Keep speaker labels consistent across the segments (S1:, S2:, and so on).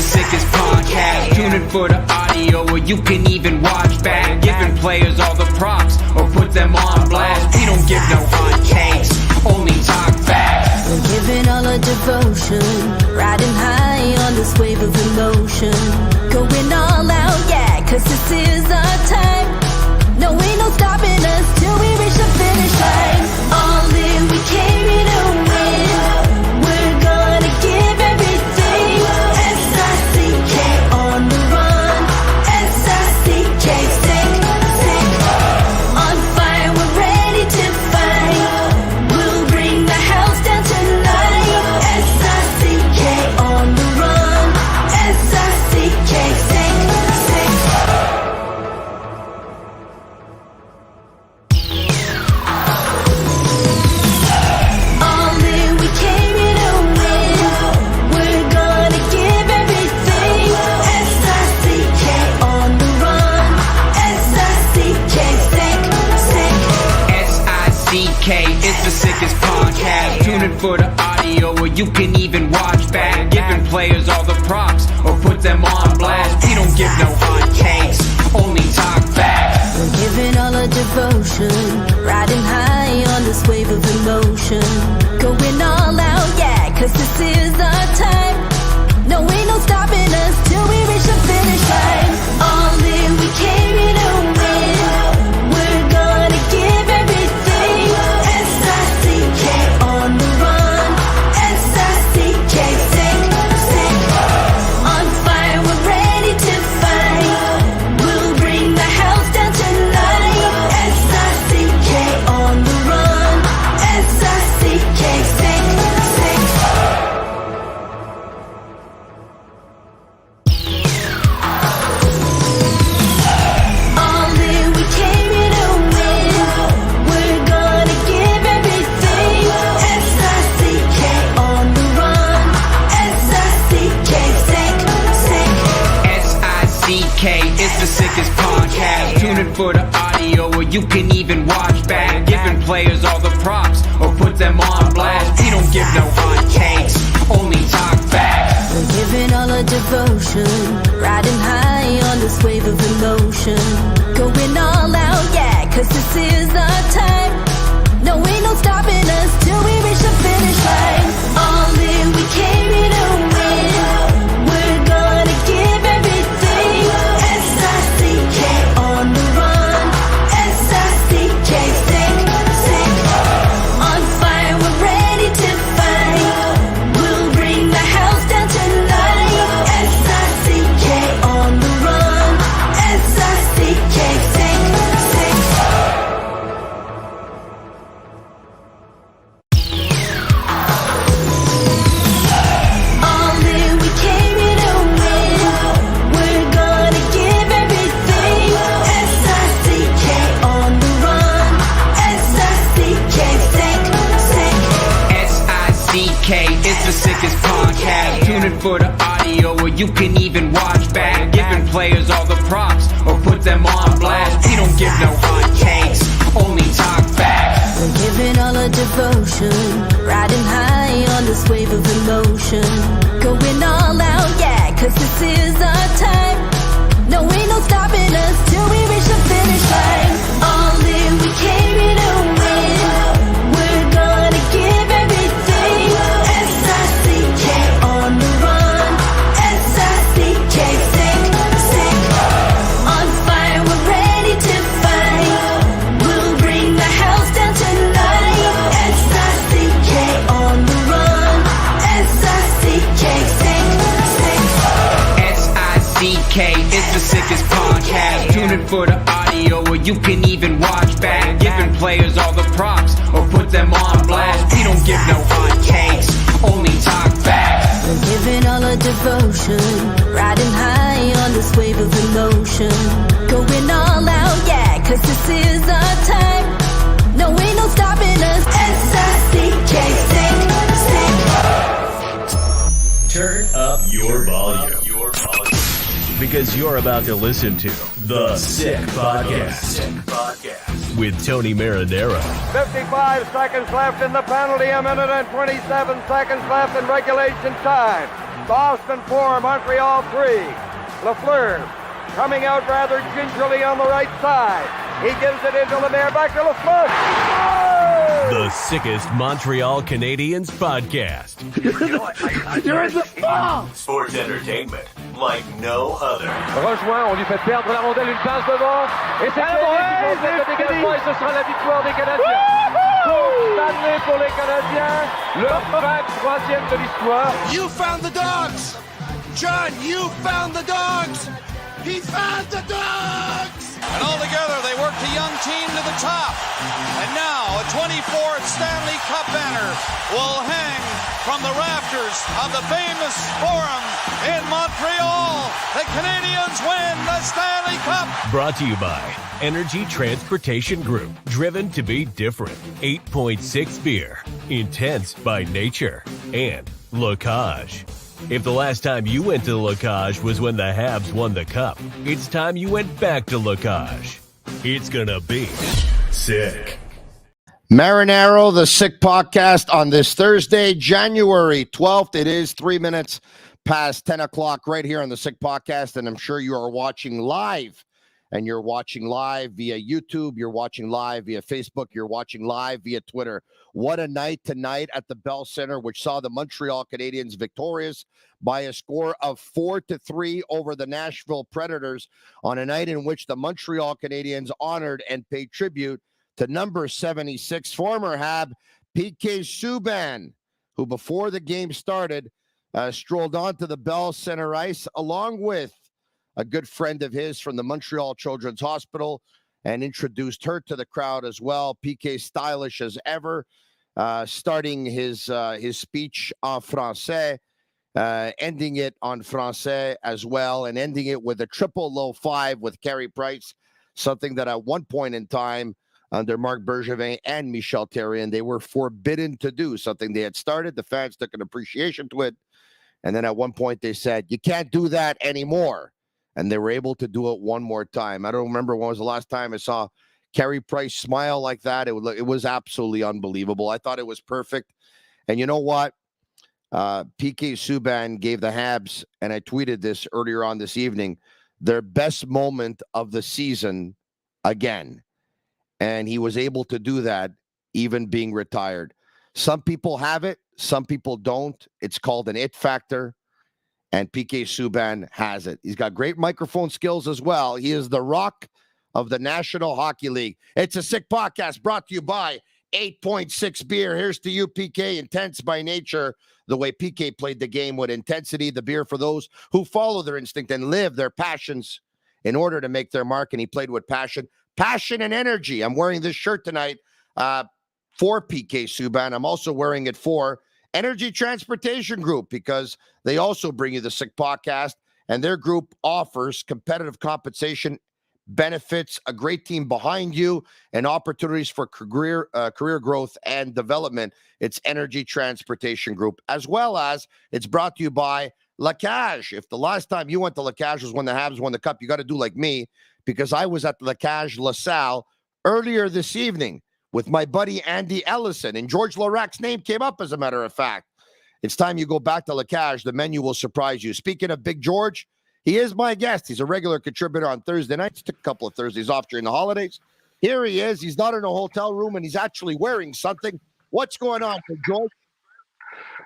S1: sickest podcast. Tune in for the audio, or you can even watch back. Giving players all the props, or put them on blast. We don't give no hot takes, only talk facts.
S2: We're giving all our devotion, riding high on this wave of emotion. Going all out, yeah, cause this is our time. No, ain't no stopping us till we reach the finish line. All in, we came here to win. We're gonna give everything. S-I-C-K on the run. S-I-C-K, sick, sick. On fire, we're ready to fight. We'll bring the house down tonight. S-I-C-K on the run. S-I-C-K, sick, sick. All in, we came here to win. We're gonna give everything. S-I-C-K on the run. S-I-C-K, sick, sick.
S1: S-I-C-K is the sickest podcast. Tune in for the audio, or you can even watch back. Giving players all the props, or put them on blast. We don't give no hot takes, only talk facts.
S2: We're giving all our devotion, riding high on this wave of emotion. Going all out, yeah, cause this is our time. No, ain't no stopping us till we reach the finish line. All in, we came here to win. We're gonna give everything. S-I-C-K on the run. S-I-C-K, sick, sick. On fire, we're ready to fight. We'll bring the house down tonight. S-I-C-K on the run. S-I-C-K, sick, sick. All in, we came here to win. We're gonna give everything. S-I-C-K on the run. S-I-C-K, sick, sick.
S1: S-I-C-K is the sickest podcast. Tune in for the audio, or you can even watch back. Giving players all the props, or put them on blast. We don't give no hot takes, only talk facts.
S2: We're giving all our devotion, riding high on this wave of emotion. Going all out, yeah, cause this is our time. No, ain't no stopping us till we reach the finish line. All in, we came here to win. We're gonna give everything. S-I-C-K on the run. S-I-C-K, sick, sick. On fire, we're ready to fight. We'll bring the house down tonight. S-I-C-K on the run. S-I-C-K, sick, sick. All in, we came here to win. We're gonna give everything. S-I-C-K on the run. S-I-C-K, sick, sick.
S1: S-I-C-K is the sickest podcast. Tune in for the audio, or you can even watch back. Giving players all the props, or put them on blast. We don't give no hot takes, only talk facts.
S2: We're giving all our devotion, riding high on this wave of emotion. Going all out, yeah, cause this is our time. No, ain't no stopping us till we reach the finish line. All in, we came here to win. We're gonna give everything. S-I-C-K on the run. S-I-C-K, sick, sick. On fire, we're ready to fight. We'll bring the house down tonight. S-I-C-K on the run. S-I-C-K, sick, sick.
S1: S-I-C-K is the sickest podcast. Tune in for the audio, or you can even watch back. Giving players all the props, or put them on blast. We don't give no hot takes, only talk facts.
S2: We're giving all our devotion, riding high on this wave of emotion. Going all out, yeah, cause this is our time. No, ain't no stopping us. S-I-C-K, sick, sick.
S3: Turn up your volume. Because you're about to listen to The Sick Podcast with Tony Marinaro.
S4: 55 seconds left in the penalty, a minute and 27 seconds left in regulation time. Boston 4, Montreal 3. Lafleur coming out rather gingerly on the right side. He gives it into Lemaire, back to Lafleur. Oh!
S3: The sickest Montreal Canadiens podcast.
S5: You're in the ball!
S3: Sports entertainment like no other.
S6: Rejoint, on lui fait perdre la rondelle, une passe devant. Et c'est le dégagement et ce sera la victoire des Canadiens. Coupe Stanley pour les Canadiens. Le 23e de l'histoire.
S5: You found the dogs! John, you found the dogs! He found the dogs!
S7: And all together, they worked a young team to the top. And now, a 24th Stanley Cup banner will hang from the rafters of the famous Forum in Montreal. The Canadiens win the Stanley Cup.
S3: Brought to you by Energy Transportation Group. Driven to be different. 8.6 beer. Intense by nature. And Laraque. If the last time you went to Laraque was when the Habs won the Cup, it's time you went back to Laraque. It's gonna be sick.
S8: Marinaro, the Sick Podcast on this Thursday, January 12th. It is 3 minutes past 10 o'clock right here on the Sick Podcast, and I'm sure you are watching live. And you're watching live via YouTube, you're watching live via Facebook, you're watching live via Twitter. What a night tonight at the Bell Center, which saw the Montreal Canadiens victorious by a score of 4-3 over the Nashville Predators on a night in which the Montreal Canadiens honored and paid tribute to number 76, former Hab, PK Subban, who before the game started, strolled onto the Bell Center ice along with a good friend of his from the Montreal Children's Hospital, and introduced her to the crowd as well. PK stylish as ever, starting his speech en français, ending it en français as well, and ending it with a triple low five with Carey Price, something that at one point in time under Marc Bergevin and Michel Therrien, they were forbidden to do, something they had started. The fans took an appreciation to it, and then at one point they said, you can't do that anymore. And they were able to do it one more time. I don't remember when was the last time I saw Carey Price smile like that. It was absolutely unbelievable. I thought it was perfect. And you know what? PK Subban gave the Habs, and I tweeted this earlier on this evening, their best moment of the season again. And he was able to do that even being retired. Some people have it. Some people don't. It's called an it factor. And PK Subban has it. He's got great microphone skills as well. He is the rock of the National Hockey League. It's a Sick Podcast brought to you by 8.6 beer. Here's to you, PK, intense by nature. The way PK played the game with intensity, the beer for those who follow their instinct and live their passions in order to make their mark. And he played with passion and energy. I'm wearing this shirt tonight for PK Subban. I'm also wearing it for Energy Transportation Group, because they also bring you the Sick Podcast, and their group offers competitive compensation, benefits, a great team behind you, and opportunities for career growth and development. It's Energy Transportation Group, as well as it's brought to you by Laraque. If the last time you went to Laraque was when the Habs won the Cup, you got to do like me, because I was at Laraque LaSalle earlier this evening with my buddy Andy Ellison, and George Laraque's name came up, as a matter of fact. It's time you go back to Laraque. The menu will surprise you. Speaking of Big George, he is my guest. He's a regular contributor on Thursday nights. Took a couple of Thursdays off during the holidays. Here he is. He's not in a hotel room, and he's actually wearing something. What's going on, Big George?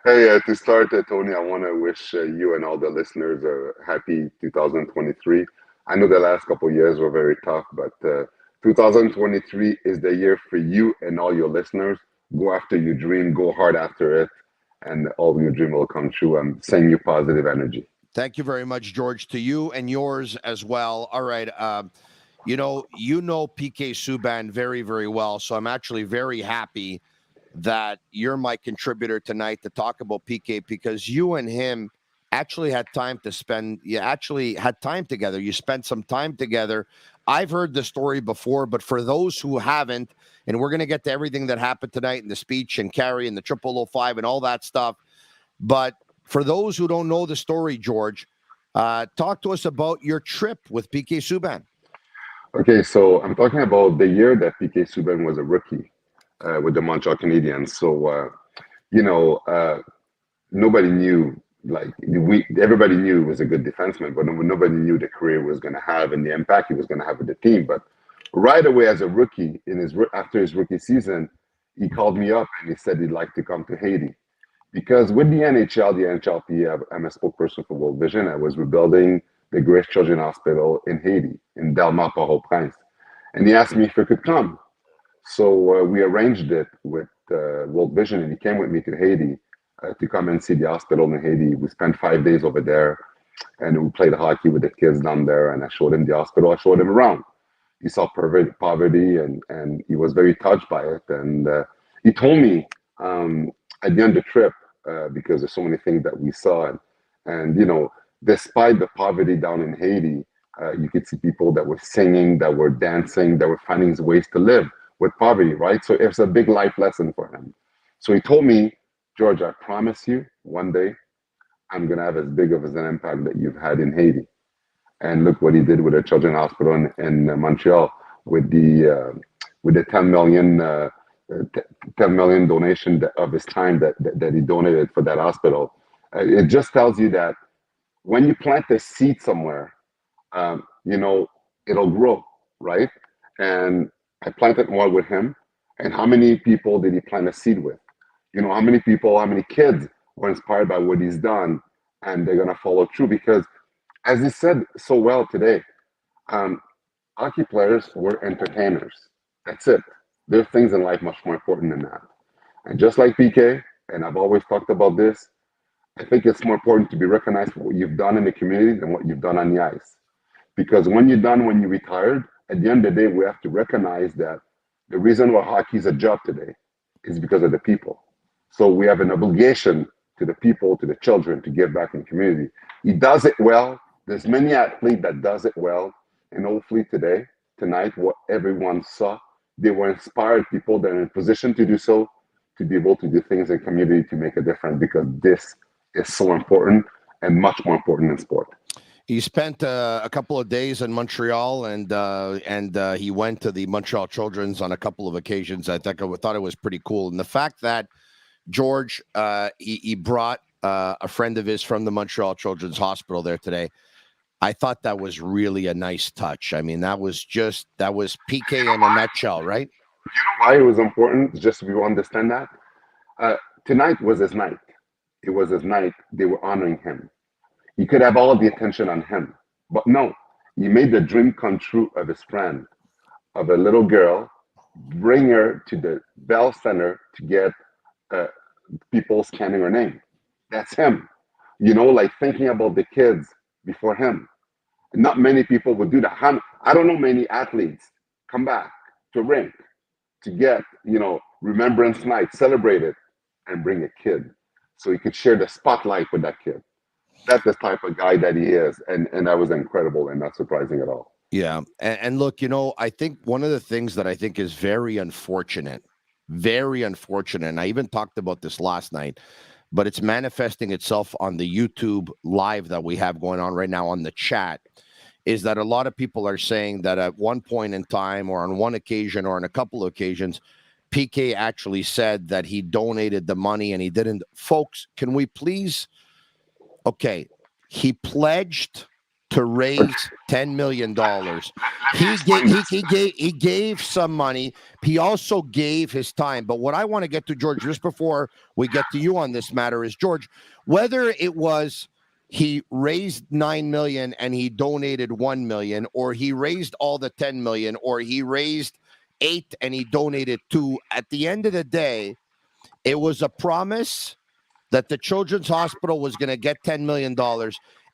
S9: Hey, to start, Tony, I want to wish you and all the listeners a happy 2023. I know the last couple of years were very tough, but 2023 is the year for you and all your listeners. Go after your dream, go hard after it, and all your dream will come true. I'm sending you positive energy.
S8: Thank you very much, George, to you and yours as well. All right. You know PK Subban very, very well, so I'm actually very happy that you're my contributor tonight to talk about PK, because you and him actually had time to spend. You actually had time together. You spent some time together. I've heard the story before, but for those who haven't, and we're going to get to everything that happened tonight in the speech and Carey and the 0005 and all that stuff. But for those who don't know the story, George, talk to us about your trip with PK Subban.
S9: Okay, so I'm talking about the year that PK Subban was a rookie with the Montreal Canadiens. So, nobody knew everybody knew he was a good defenseman, but nobody knew the career was going to have and the impact he was going to have with the team. But right away as a rookie, after his rookie season, he called me up and he said he'd like to come to Haiti. Because with the NHL, the NHLP, I'm a spokesperson for World Vision. I was rebuilding the Grace Children's Hospital in Haiti, in Delmar, Port-au-Prince. And he asked me if I could come. So we arranged it with World Vision, and he came with me to Haiti to come and see the hospital in Haiti. We spent 5 days over there, and we played hockey with the kids down there, and I showed him the hospital. I showed him around. He saw poverty, and he was very touched by it. And he told me at the end of the trip, because there's so many things that we saw, and you know, despite the poverty down in Haiti, you could see people that were singing, that were dancing, that were finding ways to live with poverty, right? So it's a big life lesson for him. So he told me, George, I promise you, one day I'm gonna have as big of an impact that you've had in Haiti. And look what he did with the Children's Hospital in Montreal with the 10 million donation of his time that he donated for that hospital. It just tells you that when you plant a seed somewhere, you know, it'll grow, right? And I planted one with him. And how many people did he plant a seed with? You know, how many people, how many kids were inspired by what he's done, and they're going to follow through? Because as he said so well today, hockey players were entertainers. That's it. There are things in life much more important than that. And just like PK, and I've always talked about this, I think it's more important to be recognized for what you've done in the community than what you've done on the ice. Because when you're done, when you retired, at the end of the day, we have to recognize that the reason why hockey is a job today is because of the people. So we have an obligation to the people, to the children, to give back in the community. He does it well. There's many athletes that does it well. And hopefully tonight, what everyone saw, they were inspired people that are in a position to do so, to be able to do things in community to make a difference, because this is so important and much more important in sport.
S8: He spent a couple of days in Montreal, and he went to the Montreal Children's on a couple of occasions. I thought it was pretty cool. And the fact that George, he brought a friend of his from the Montreal Children's Hospital there today, I thought that was really a nice touch. I mean, that was PK in a nutshell, right?
S9: You know why it was important? Just so you understand that. Tonight was his night. It was his night. They were honoring him. He could have all the attention on him, but no. He made the dream come true of his friend, of a little girl, bring her to the Bell Center to get people scanning her name. That's him. You know, like thinking about the kids before him. Not many people would do that. I don't know many athletes come back to rink to get, you know, Remembrance Night, celebrate it, and bring a kid so he could share the spotlight with that kid. That's the type of guy that he is, and that was incredible and not surprising at all.
S8: Yeah, and look, you know, I think one of the things that I think is very unfortunate, and I even talked about this last night, but it's manifesting itself on the YouTube live that we have going on right now on the chat, is that a lot of people are saying that at one point in time, or on one occasion, or on a couple of occasions, PK actually said that he donated the money and he didn't. Folks, can we please? Okay, he pledged to raise $10 million. He gave some money. He also gave his time. But what I want to get to, George, just before we get to you on this matter, is, George, whether it was he raised $9 million and he donated $1 million, or he raised all the $10 million, or he raised $8 million and he donated $2 million, at the end of the day, it was a promise that the Children's Hospital was going to get $10 million,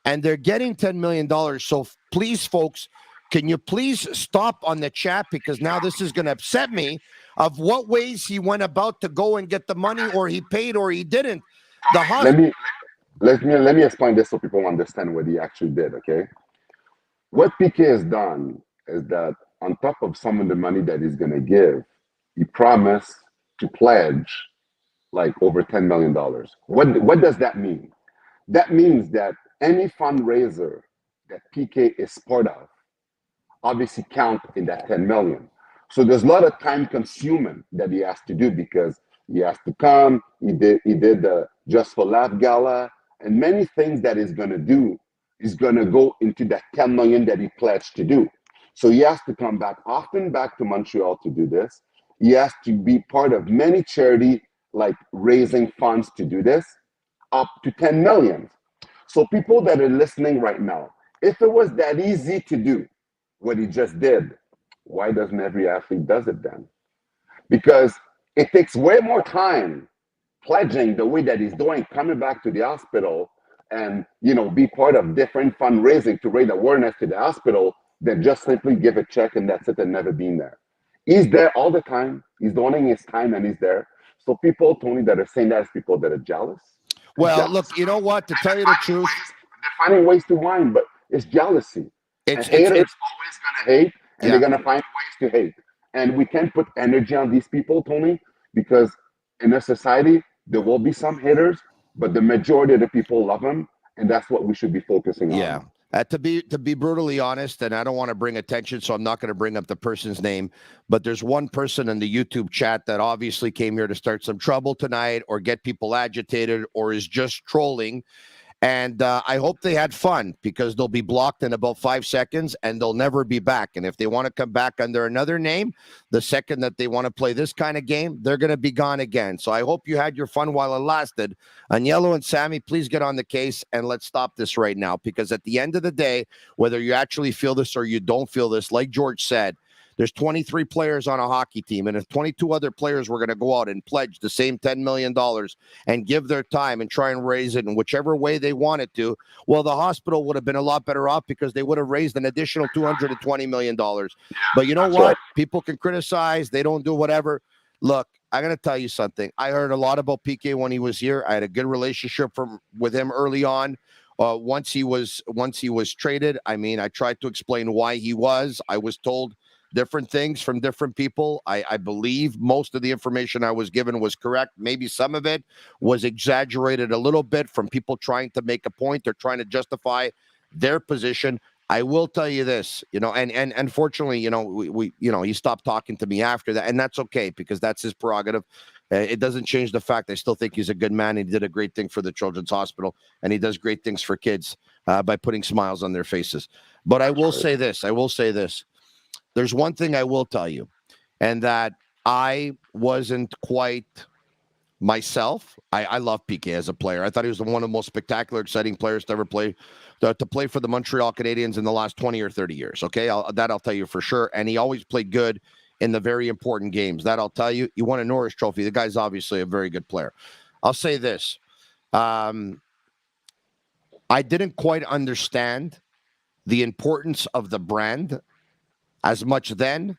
S8: and they're getting $10 million. So please, folks, can you please stop on the chat, because now this is going to upset me, of what ways he went about to go and get the money, or he paid or he didn't. The hospital.
S9: Let me explain this so people understand what he actually did, okay? What PK has done is that on top of some of the money that he's going to give, he promised to pledge like over $10 million. What does that mean? That means that any fundraiser that PK is part of obviously count in that 10 million. So there's a lot of time consuming that he has to do, because he has to come. He did the Just for Laugh Gala And many things that he's going to do is going to go into that 10 million that he pledged to do. So he has to come back often back to Montreal to do this. He has to be part of many charity, like raising funds to do this, up to 10 million. So people that are listening right now, if it was that easy to do what he just did, why doesn't every athlete does it then? Because it takes way more time pledging the way that he's doing, coming back to the hospital and, you know, be part of different fundraising to raise awareness to the hospital than just simply give a check and that's it and never been there. He's there all the time. He's donating his time and he's there. So people, Tony, that are saying that is people that are jealous.
S8: Well, look, you know what? To tell you the truth,
S9: they're finding ways to whine, but it's jealousy. Haters always going to hate, and they're going to find ways to hate. And we can't put energy on these people, Tony, because in a society, there will be some haters, but the majority of the people love them, and that's what we should be focusing on.
S8: Yeah. To be brutally honest, and I don't want to bring attention, so I'm not going to bring up the person's name, but there's one person in the YouTube chat that obviously came here to start some trouble tonight or get people agitated or is just trolling. And I hope they had fun because they'll be blocked in about 5 seconds and they'll never be back. And if they want to come back under another name, the second that they want to play this kind of game, they're going to be gone again. So I hope you had your fun while it lasted. Agnello and Sammy, please get on the case and let's stop this right now. Because at the end of the day, whether you actually feel this or you don't feel this, like George said, there's 23 players on a hockey team, and if 22 other players were going to go out and pledge the same $10 million and give their time and try and raise it in whichever way they wanted to, well, the hospital would have been a lot better off because they would have raised an additional $220 million. But you know what? Right. People can criticize. They don't do whatever. Look, I'm going to tell you something. I heard a lot about PK when he was here. I had a good relationship with him early on. Once he was traded, I mean, I tried to explain why he was. I was told different things from different people. I believe most of the information I was given was correct. Maybe some of it was exaggerated a little bit from people trying to make a point or trying to justify their position. I will tell you this, you know, and unfortunately, you know, we he stopped talking to me after that, and that's okay because that's his prerogative. It doesn't change the fact I still think he's a good man. He did a great thing for the Children's Hospital, and he does great things for kids by putting smiles on their faces. But I will say this. There's one thing I will tell you, and that I wasn't quite myself. I love PK as a player. I thought he was one of the most spectacular, exciting players to ever play for the Montreal Canadiens in the last 20 or 30 years. Okay, I'll tell you for sure. And he always played good in the very important games. That I'll tell you. He won a Norris Trophy. The guy's obviously a very good player. I'll say this. I didn't quite understand the importance of the brand as much then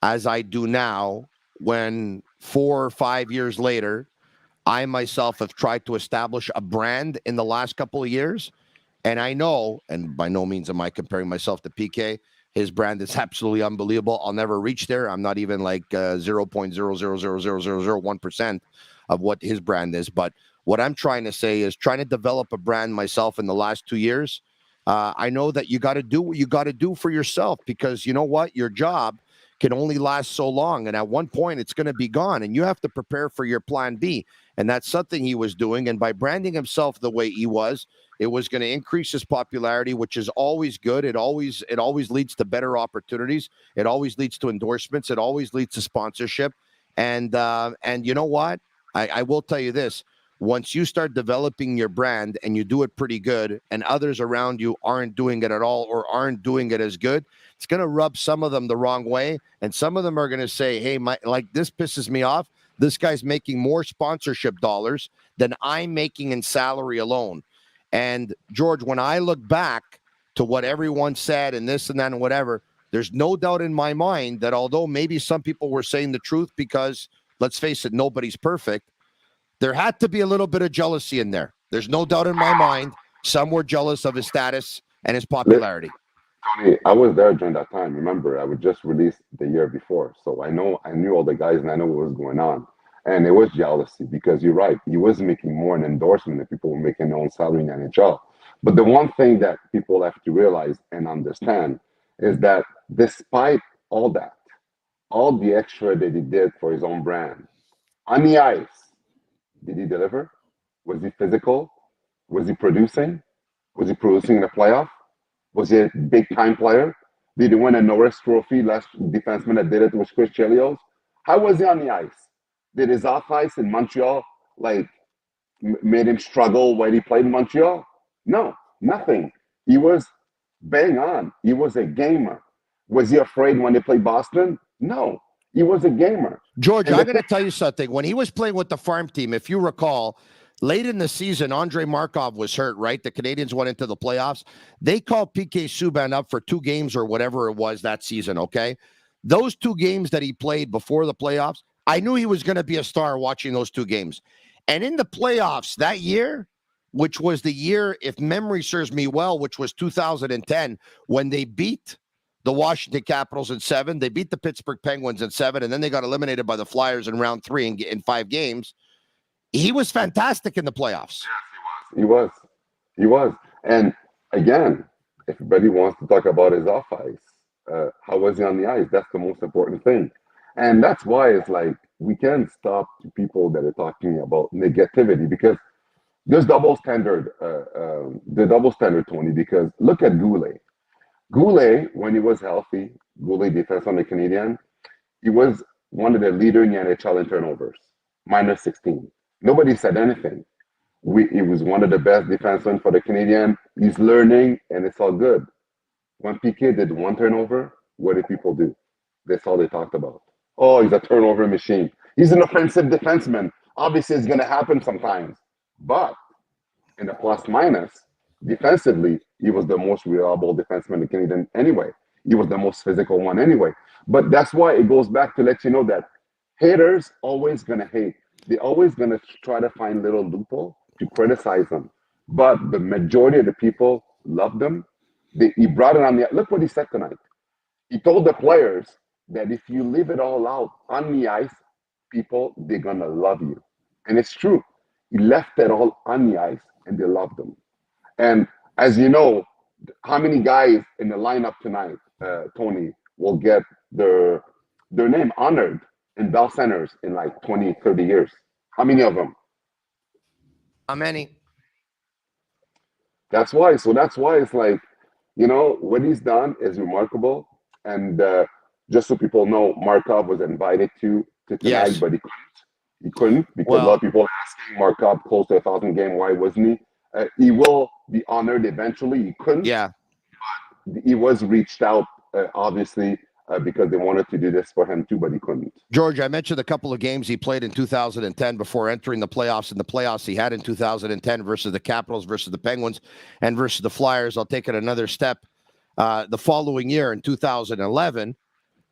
S8: as I do now, when 4 or 5 years later, I myself have tried to establish a brand in the last couple of years. And I know, and by no means am I comparing myself to PK, his brand is absolutely unbelievable. I'll never reach there. I'm not even like 0.0000001% of what his brand is. But what I'm trying to say is trying to develop a brand myself in the last 2 years. I know that you got to do what you got to do for yourself, because you know what? Your job can only last so long. And at one point, it's going to be gone. And you have to prepare for your plan B. And that's something he was doing. And by branding himself the way he was, it was going to increase his popularity, which is always good. It always leads to better opportunities. It always leads to endorsements. It always leads to sponsorship. And you know what? I will tell you this. Once you start developing your brand and you do it pretty good and others around you aren't doing it at all or aren't doing it as good, it's going to rub some of them the wrong way. And some of them are going to say, hey, this pisses me off. This guy's making more sponsorship dollars than I'm making in salary alone. And George, when I look back to what everyone said and this and that and whatever, there's no doubt in my mind that although maybe some people were saying the truth, because let's face it, nobody's perfect, there had to be a little bit of jealousy in there. There's no doubt in my mind. Some were jealous of his status and his popularity.
S9: Tony, I was there during that time. Remember, I was just released the year before. So I knew all the guys and I know what was going on. And it was jealousy because you're right. He was making more an endorsement than people were making their own salary in the NHL. But the one thing that people have to realize and understand is that despite all that, all the extra that he did for his own brand, on the ice, did he deliver? Was he physical? Was he producing? Was he producing in the playoff? Was he a big-time player? Did he win a Norris Trophy, last defenseman that did it with Chris Chelios? How was he on the ice? Did his off-ice in Montreal, made him struggle when he played in Montreal? No, nothing. He was bang on. He was a gamer. Was he afraid when they played Boston? No, he was a gamer.
S8: George, I'm going to tell you something. When he was playing with the farm team, if you recall, late in the season, Andrei Markov was hurt, right? The Canadiens went into the playoffs. They called PK Subban up for 2 games or whatever it was that season, okay? Those 2 games that he played before the playoffs, I knew he was going to be a star watching those 2 games. And in the playoffs that year, which was the year, if memory serves me well, which was 2010, when they beat the Washington Capitals in 7, they beat the Pittsburgh Penguins in 7, and then they got eliminated by the Flyers in round 3 in 5 games. He was fantastic in the playoffs.
S9: Yes, he was. And again, everybody wants to talk about his off ice. How was he on the ice? That's the most important thing. And that's why it's like we can't stop people that are talking about negativity, because there's double standard, Tony, because look at Goulet. Goulet, when he was healthy, Goulet defense on the Canadiens, he was one of the leaders in the NHL in turnovers, minus 16. Nobody said anything. He was one of the best defensemen for the Canadiens. He's learning, and it's all good. When PK did 1 turnover, what did people do? That's all they talked about. Oh, he's a turnover machine. He's an offensive defenseman. Obviously, it's going to happen sometimes. But in the plus-minus, defensively, he was the most reliable defenseman in the Canadiens anyway. He was the most physical one anyway. But that's why it goes back to let you know that haters always going to hate. They're always going to try to find little loophole to criticize them. But the majority of the people love them. He brought it on the... Look what he said tonight. He told the players that if you leave it all out on the ice, people, they're going to love you. And it's true. He left it all on the ice, and they loved him. And as you know, how many guys in the lineup tonight, Tony, will get their name honored in Bell Centers in like 20, 30 years? How many of them?
S8: How many?
S9: That's why. So that's why it's like, you know, what he's done is remarkable. And just so people know, Markov was invited to tonight,
S8: yes,
S9: but he couldn't because a lot of people are asking Markov close to 1,000 game. Why wasn't he? He will be honored eventually. He couldn't.
S8: Yeah.
S9: But he was reached out, obviously, because they wanted to do this for him too, but he couldn't.
S8: George, I mentioned a couple of games he played in 2010 before entering the playoffs. In the playoffs he had in 2010 versus the Capitals, versus the Penguins, and versus the Flyers. I'll take it another step. The following year in 2011,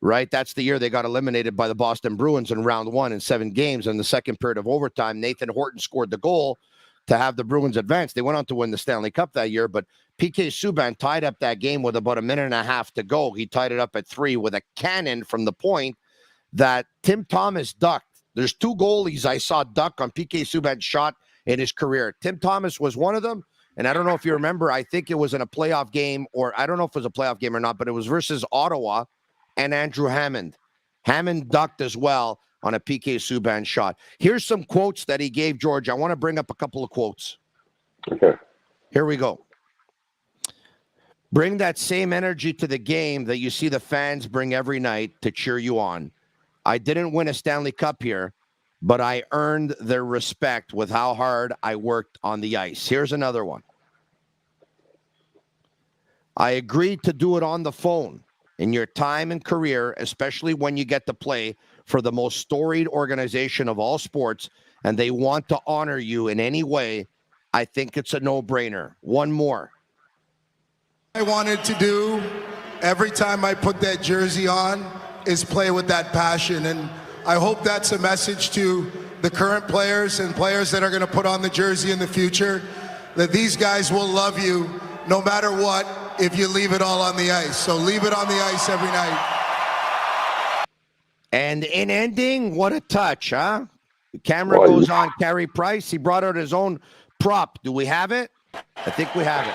S8: right? That's the year they got eliminated by the Boston Bruins in round 1 in 7 games. In the second period of overtime, Nathan Horton scored the goal to have the Bruins advance. They went on to win the Stanley Cup that year, but PK Subban tied up that game with about a minute and a half to go. He tied it up at 3 with a cannon from the point that Tim Thomas ducked. There's 2 goalies I saw duck on PK Subban's shot in his career. Tim Thomas was one of them, and I don't know if you remember, I think it was in a playoff game, or I don't know if it was a playoff game or not, but it was versus Ottawa and Andrew Hammond. Hammond ducked as well on a PK Subban shot. Here's some quotes that he gave, George. I want to bring up a couple of quotes.
S9: Okay.
S8: Here we go. Bring that same energy to the game that you see the fans bring every night to cheer you on. I didn't win a Stanley Cup here, but I earned their respect with how hard I worked on the ice. Here's another one. I agreed to do it on the phone. In your time and career, especially when you get to play for the most storied organization of all sports, and they want to honor you in any way, I think it's a no-brainer. One more.
S5: I wanted to do every time I put that jersey on is play with that passion, and I hope that's a message to the current players and players that are going to put on the jersey in the future, that these guys will love you no matter what if you leave it all on the ice. So leave it on the ice every night.
S8: And in ending, what a touch, huh? The camera goes on Carey Price. He brought out his own prop. Do we have it? I think we have it.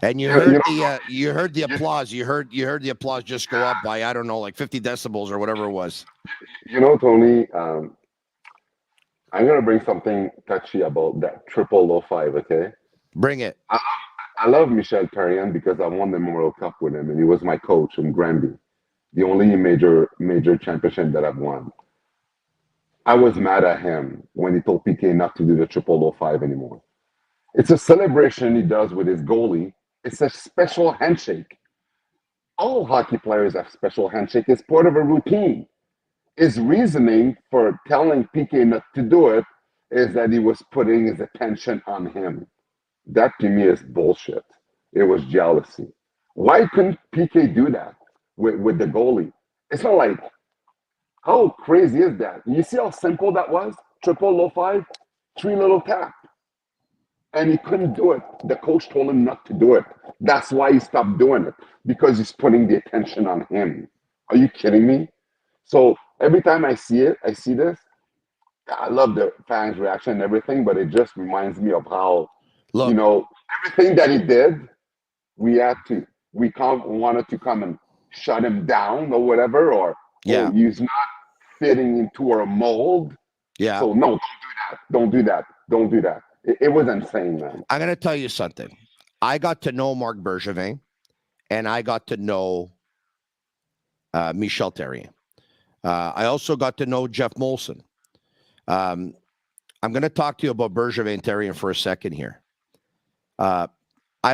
S8: And you heard you heard the applause. You heard the applause just go up by, I don't know, like 50 decibels or whatever it was.
S9: You know, Tony, I'm gonna bring something touchy about that 0005. Okay,
S8: bring it.
S9: I love Michel Therrien because I won the Memorial Cup with him, and he was my coach in Granby, the only major championship that I've won. I was mad at him when he told PK not to do the 0005 anymore. It's a celebration he does with his goalie. It's a special handshake. All hockey players have special handshake. It's part of a routine. His reasoning for telling PK not to do it is that he was putting his attention on him. That to me is bullshit. It was jealousy. Why couldn't PK do that with the goalie? It's not like, how crazy is that? You see how simple that was? 0005, 3 little tap. And he couldn't do it. The coach told him not to do it. That's why he stopped doing it, because he's putting the attention on him. Are you kidding me? So every time I see this, I love the fans' reaction and everything, but it just reminds me of how,
S8: Look,
S9: you know, everything that he did, we wanted to come and shut him down or whatever, or he's not fitting into our mold.
S8: Yeah.
S9: So no, don't do that. It was insane, man.
S8: I'm going to tell you something. I got to know Marc Bergevin, and I got to know Michel Therrien. I also got to know Jeff Molson. I'm going to talk to you about Bergevin and Therrien for a second here. I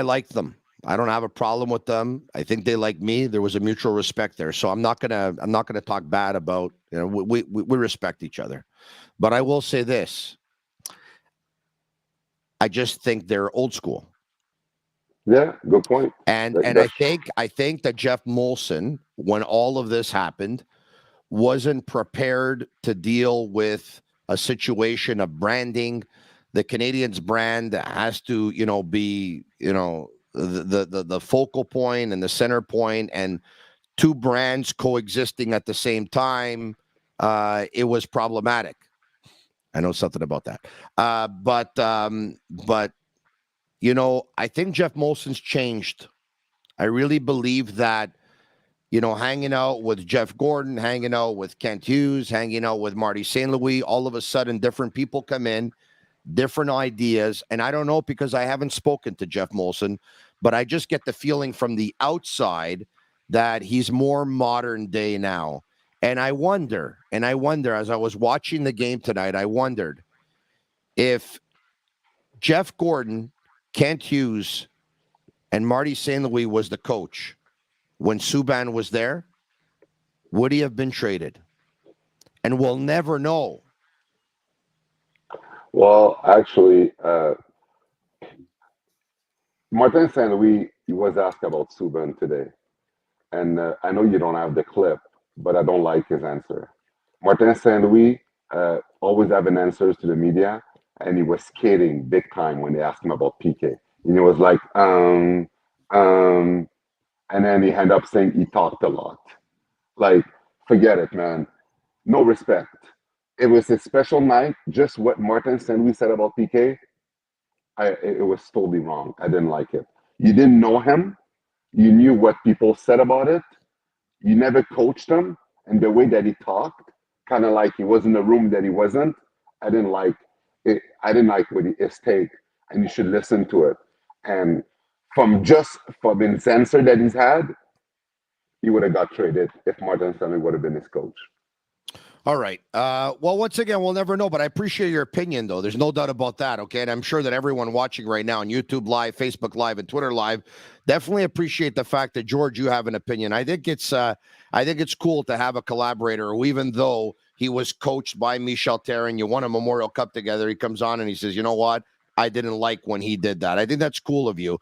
S8: like them. I don't have a problem with them. I think they like me. There was a mutual respect there. So I'm not gonna talk bad about, you know, we respect each other. But I will say this. I just think they're old school.
S9: Yeah, good point.
S8: And I think that Jeff Molson, when all of this happened, wasn't prepared to deal with a situation of branding. The Canadiens brand has to, you know, be, you know, the focal point and the center point, and two brands coexisting at the same time. It was problematic. I know something about that. But you know, I think Jeff Molson's changed. I really believe that, you know, hanging out with Jeff Gordon, hanging out with Kent Hughes, hanging out with Marty St. Louis, all of a sudden different people come in, different ideas. And I don't know, because I haven't spoken to Jeff Molson, but I just get the feeling from the outside that he's more modern day now. And I wonder, as I was watching the game tonight, I wondered if Jeff Gordon, Kent Hughes, and Marty St. Louis was the coach when Subban was there, would he have been traded? And we'll never know.
S9: Well, actually, Martin St. Louis, he was asked about Subban today. And I know you don't have the clip, but I don't like his answer. Martin St. Louis always having answers to the media, and he was skating big time when they asked him about PK. And he was like, and then he ended up saying he talked a lot. Like, forget it, man. No respect. It was a special night. Just what Martin St. Louis said about PK, it was totally wrong. I didn't like it. You didn't know him. You knew what people said about it. You never coached him, and the way that he talked, kind of like he was in the room that he wasn't. I didn't like it. I didn't like his take, and you should listen to it. And from his answer that he's had, he would have got traded if Martin Stanley would have been his coach.
S8: All right. Well, once again, we'll never know, but I appreciate your opinion, though. There's no doubt about that, okay? And I'm sure that everyone watching right now on YouTube Live, Facebook Live, and Twitter Live definitely appreciate the fact that, George, you have an opinion. I think it's cool to have a collaborator who, even though he was coached by Michel Therrien, you won a Memorial Cup together, he comes on and he says, you know what? I didn't like when he did that. I think that's cool of you,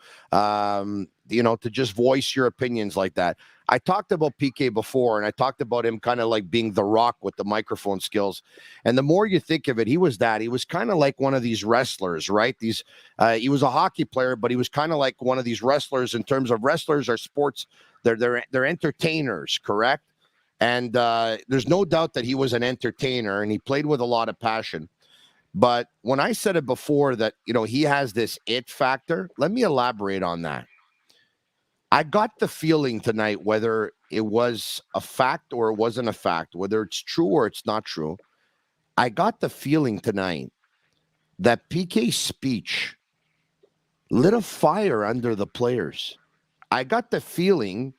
S8: you know, to just voice your opinions like that. I talked about PK before, and I talked about him kind of like being the Rock with the microphone skills. And the more you think of it, he was kind of like one of these wrestlers, right? He was a hockey player, but he was kind of like one of these wrestlers in terms of wrestlers are sports. They're entertainers, correct? And there's no doubt that he was an entertainer, and he played with a lot of passion. But when I said it before that, you know, he has this it factor, let me elaborate on that. I got the feeling tonight, whether it was a fact or it wasn't a fact, whether it's true or it's not true, I got the feeling tonight that PK's speech lit a fire under the players. I got the feeling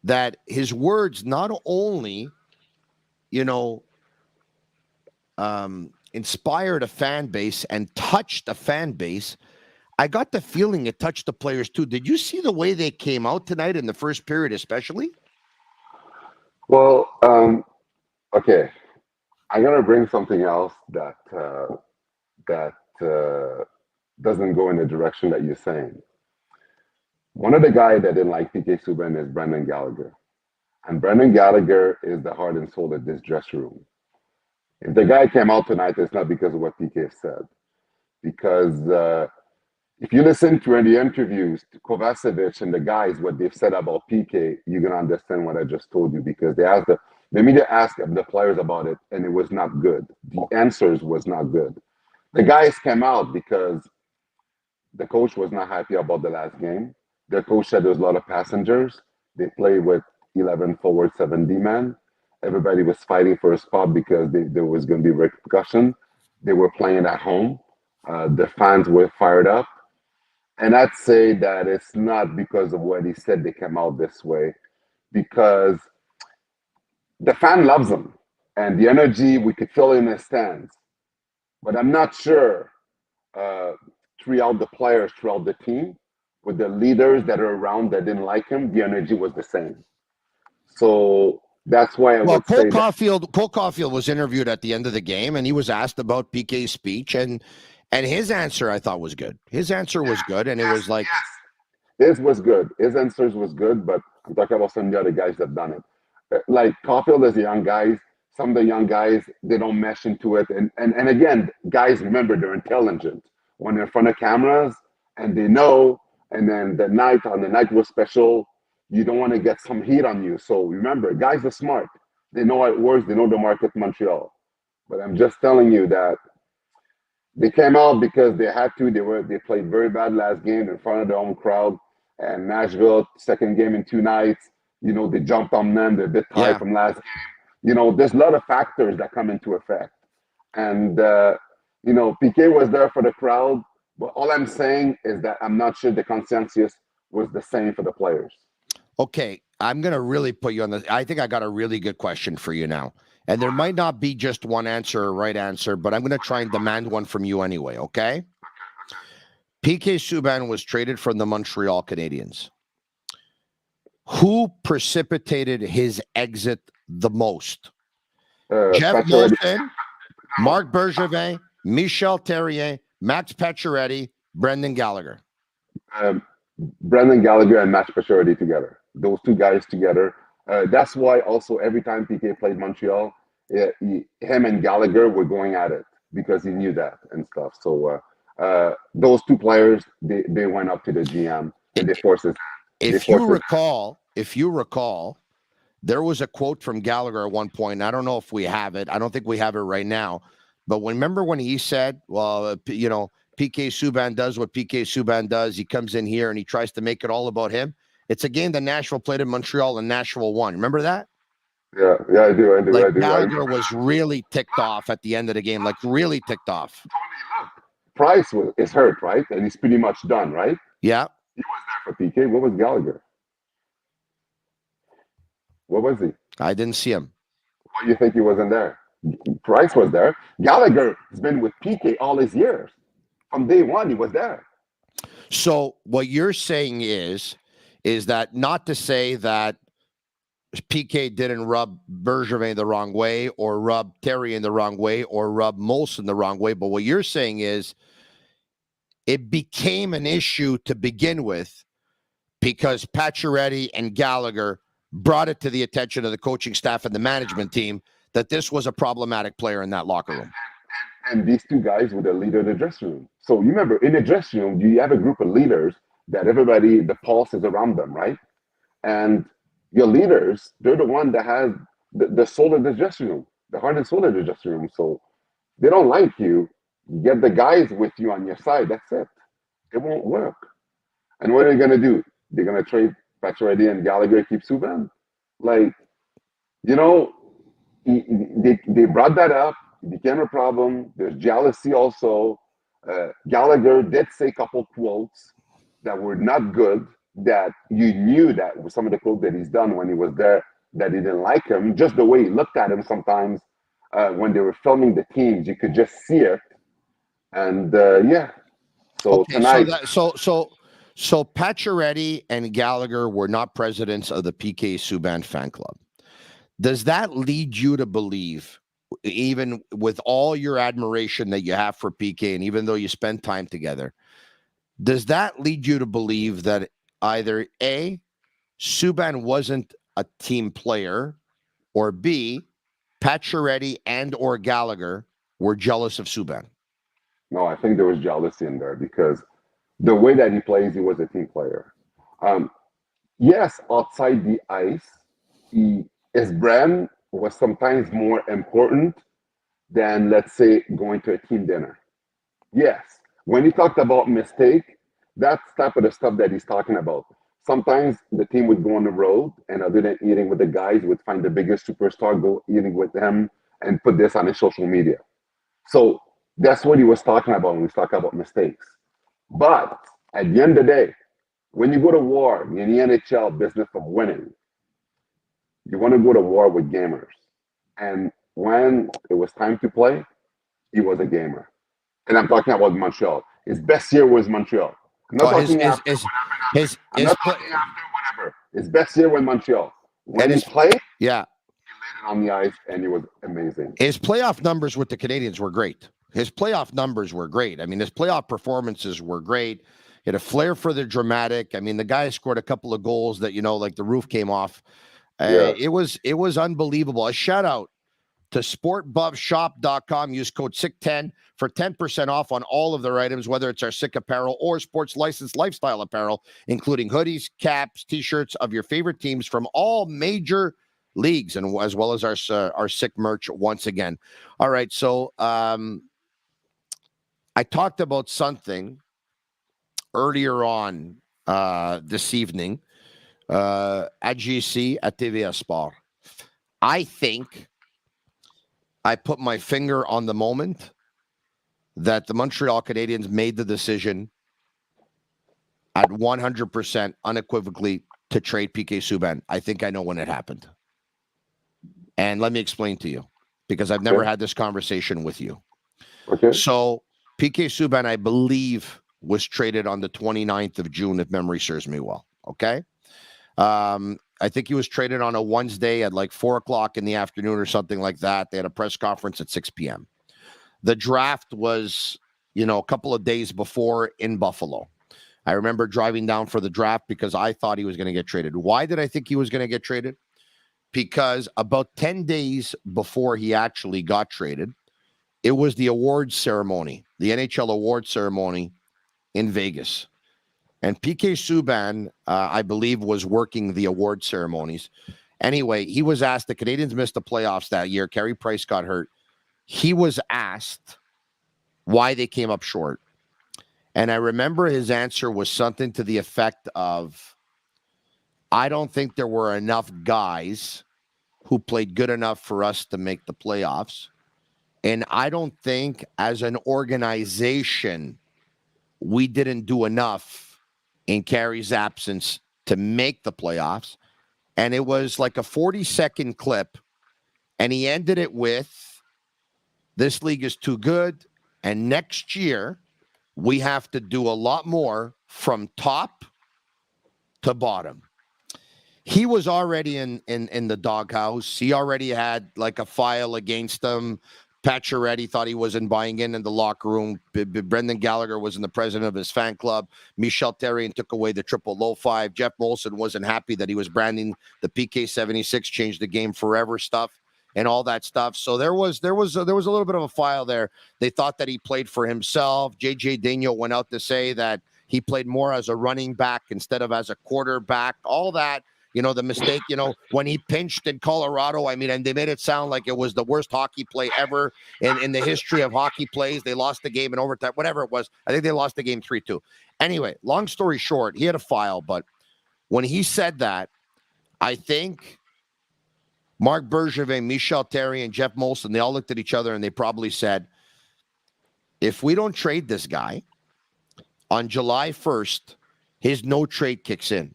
S8: that his words not only, inspired a fan base and touched a fan base, I got the feeling it touched the players too. Did you see the way they came out tonight in the first period, especially?
S9: Well, okay. I'm gonna bring something else that doesn't go in the direction that you're saying. One of the guys that didn't like PK Subban is Brendan Gallagher, and Brendan Gallagher is the heart and soul of this dressing room. If the guy came out tonight, it's not because of what PK said, because if you listen to the interviews to Kovacevic and the guys, what they've said about PK, you're going to understand what I just told you, because the media asked the players about it, and it was not good. The answers was not good. The guys came out because the coach was not happy about the last game. The coach said there's a lot of passengers. They play with 11 forward, 7 D-man. Everybody was fighting for a spot because there was going to be repercussion. They were playing at home. The fans were fired up. And I'd say that it's not because of what he said they came out this way, because the fan loves him and the energy we could feel in the stands. But I'm not sure throughout the players, throughout the team, with the leaders that are around that didn't like him, the energy was the same. So that's why I would say
S8: Cole Caulfield was interviewed at the end of the game, and he was asked about PK's speech, and his answer, I thought, was good. His answer was good, and it was like...
S9: His was good. His answers was good, but I'm talking about some of the other guys that have done it. Like Caulfield is the young guys. Some of the young guys, they don't mesh into it. And again, guys, remember, they're intelligent. When they're in front of cameras, and they know, and then the night was special, you don't want to get some heat on you. So remember, guys are smart. They know how it works. They know the market in Montreal. But I'm just telling you that they came out because they had to. They played very bad last game in front of their own crowd. And Nashville, second game in 2 nights, they jumped on them. They're a bit tired from last game. There's a lot of factors that come into effect. And, PK was there for the crowd. But all I'm saying is that I'm not sure the consensus was the same for the players.
S8: Okay, I'm going to really put you on the... I think I got a really good question for you now. And there might not be just one answer or right answer, but I'm going to try and demand one from you anyway, okay? PK Subban was traded from the Montreal Canadiens. Who precipitated his exit the most? Jeff Molson, Marc Bergevin, Michel Therrien, Max Pacioretty, Brendan Gallagher.
S9: Brendan Gallagher and Max Pacioretty together. Those 2 guys together. That's why also every time PK played Montreal, him and Gallagher were going at it because he knew that and stuff. So those 2 players, they went up to the GM and they forced it.
S8: If you recall, there was a quote from Gallagher at one point. I don't know if we have it. I don't think we have it right now. But remember when he said, well, PK Subban does what PK Subban does. He comes in here and he tries to make it all about him. It's a game that Nashville played in Montreal and Nashville won. Remember that?
S9: Yeah, I do.
S8: Like Gallagher was really ticked off at the end of the game, like really ticked off.
S9: Price is hurt, right? And he's pretty much done, right?
S8: Yeah.
S9: He was there for PK. What was Gallagher? What was he?
S8: I didn't see him.
S9: Why do you think he wasn't there? Price was there. Gallagher has been with PK all his years. From day one, he was there.
S8: So what you're saying is that not to say that PK didn't rub Bergevin the wrong way or rub Therrien the wrong way or rub Molson the wrong way, but what you're saying is it became an issue to begin with because Pacioretty and Gallagher brought it to the attention of the coaching staff and the management team that this was a problematic player in that locker room.
S9: And these 2 guys were the leader of the dressing room. So you remember, in the dressing room, you have a group of leaders that everybody, the pulse is around them, right? And your leaders, they're the one that has the soul of the dressing room, the heart and soul of the dressing room. So they don't like you. Get the guys with you on your side. That's it. It won't work. And what are they going to do? They're going to trade Pacioretty and Gallagher keep Subban? Like, you know, they brought that up. It became a problem. There's jealousy also. Gallagher did say a couple quotes that were not good, that you knew that with some of the quotes that he's done when he was there, that he didn't like him. Just the way he looked at him sometimes when they were filming the teams, you could just see it. And yeah, so
S8: okay,
S9: tonight.
S8: So Pacioretty and Gallagher were not presidents of the PK Subban fan club. Does that lead you to believe, even with all your admiration that you have for PK, and even though you spend time together, does that lead you to believe that either A, Subban wasn't a team player, or B, Pacioretty and or Gallagher were jealous of Subban?
S9: No, I think there was jealousy in there because the way that he plays, he was a team player. Yes, outside the ice, his brand was sometimes more important than, let's say, going to a team dinner. Yes, when he talked about mistake, that's type of the stuff that he's talking about. Sometimes the team would go on the road, and other than eating with the guys, would find the biggest superstar, go eating with them, and put this on his social media. So that's what he was talking about when he was talking about mistakes. But at the end of the day, when you go to war in the NHL business of winning, you want to go to war with gamers. And when it was time to play, he was a gamer. And I'm talking about Montreal. His best year was Montreal. I'm not talking after whatever. His best year was Montreal. When he played,
S8: yeah,
S9: he laid it on the ice, and he was amazing.
S8: His playoff numbers with the Canadiens were great. His playoff numbers were great. I mean, his playoff performances were great. He had a flair for the dramatic. I mean, the guy scored a couple of goals that, like the roof came off. It was unbelievable. A shout out to sportbuffshop.com. Use code SICK10 for 10% off on all of their items, whether it's our Sick apparel or sports licensed lifestyle apparel, including hoodies, caps, t-shirts of your favorite teams from all major leagues, and as well as our Sick merch once again. All right, so I talked about something earlier on this evening at GC at TVA Sport. I think I put my finger on the moment that the Montreal Canadiens made the decision at 100% unequivocally to trade PK Subban. I think I know when it happened. And let me explain to you, because I've never had this conversation with you.
S9: Okay.
S8: So PK Subban, I believe, was traded on the 29th of June, if memory serves me well. Okay. I think he was traded on a Wednesday at like 4:00 in the afternoon or something like that. They had a press conference at 6 p.m. The draft was, a couple of days before in Buffalo. I remember driving down for the draft because I thought he was going to get traded. Why did I think he was going to get traded? Because about 10 days before he actually got traded, it was the awards ceremony, the NHL awards ceremony in Vegas. And PK Subban, I believe, was working the award ceremonies. Anyway, he was asked, the Canadiens missed the playoffs that year. Carey Price got hurt. He was asked why they came up short. And I remember his answer was something to the effect of, I don't think there were enough guys who played good enough for us to make the playoffs. And I don't think as an organization, we didn't do enough in Carey's absence to make the playoffs. And it was like a 40-second clip. And he ended it with, this league is too good. And next year, we have to do a lot more from top to bottom. He was already in the doghouse. He already had like a file against him. Pacioretty thought he wasn't buying in the locker room. Brendan Gallagher wasn't the president of his fan club. Michel Therrien took away the triple low five. Jeff Molson wasn't happy that he was branding the PK 76 changed the game forever stuff and all that stuff. So there was a little bit of a file there. They thought that he played for himself. JJ Daniel went out to say that he played more as a running back instead of as a quarterback. All that. The mistake, when he pinched in Colorado, and they made it sound like it was the worst hockey play ever in the history of hockey plays. They lost the game in overtime, whatever it was. I think they lost the game 3-2. Anyway, long story short, he had a file, but when he said that, I think Marc Bergevin, Michel Therrien, and Jeff Molson, they all looked at each other and they probably said, if we don't trade this guy, on July 1st, his no trade kicks in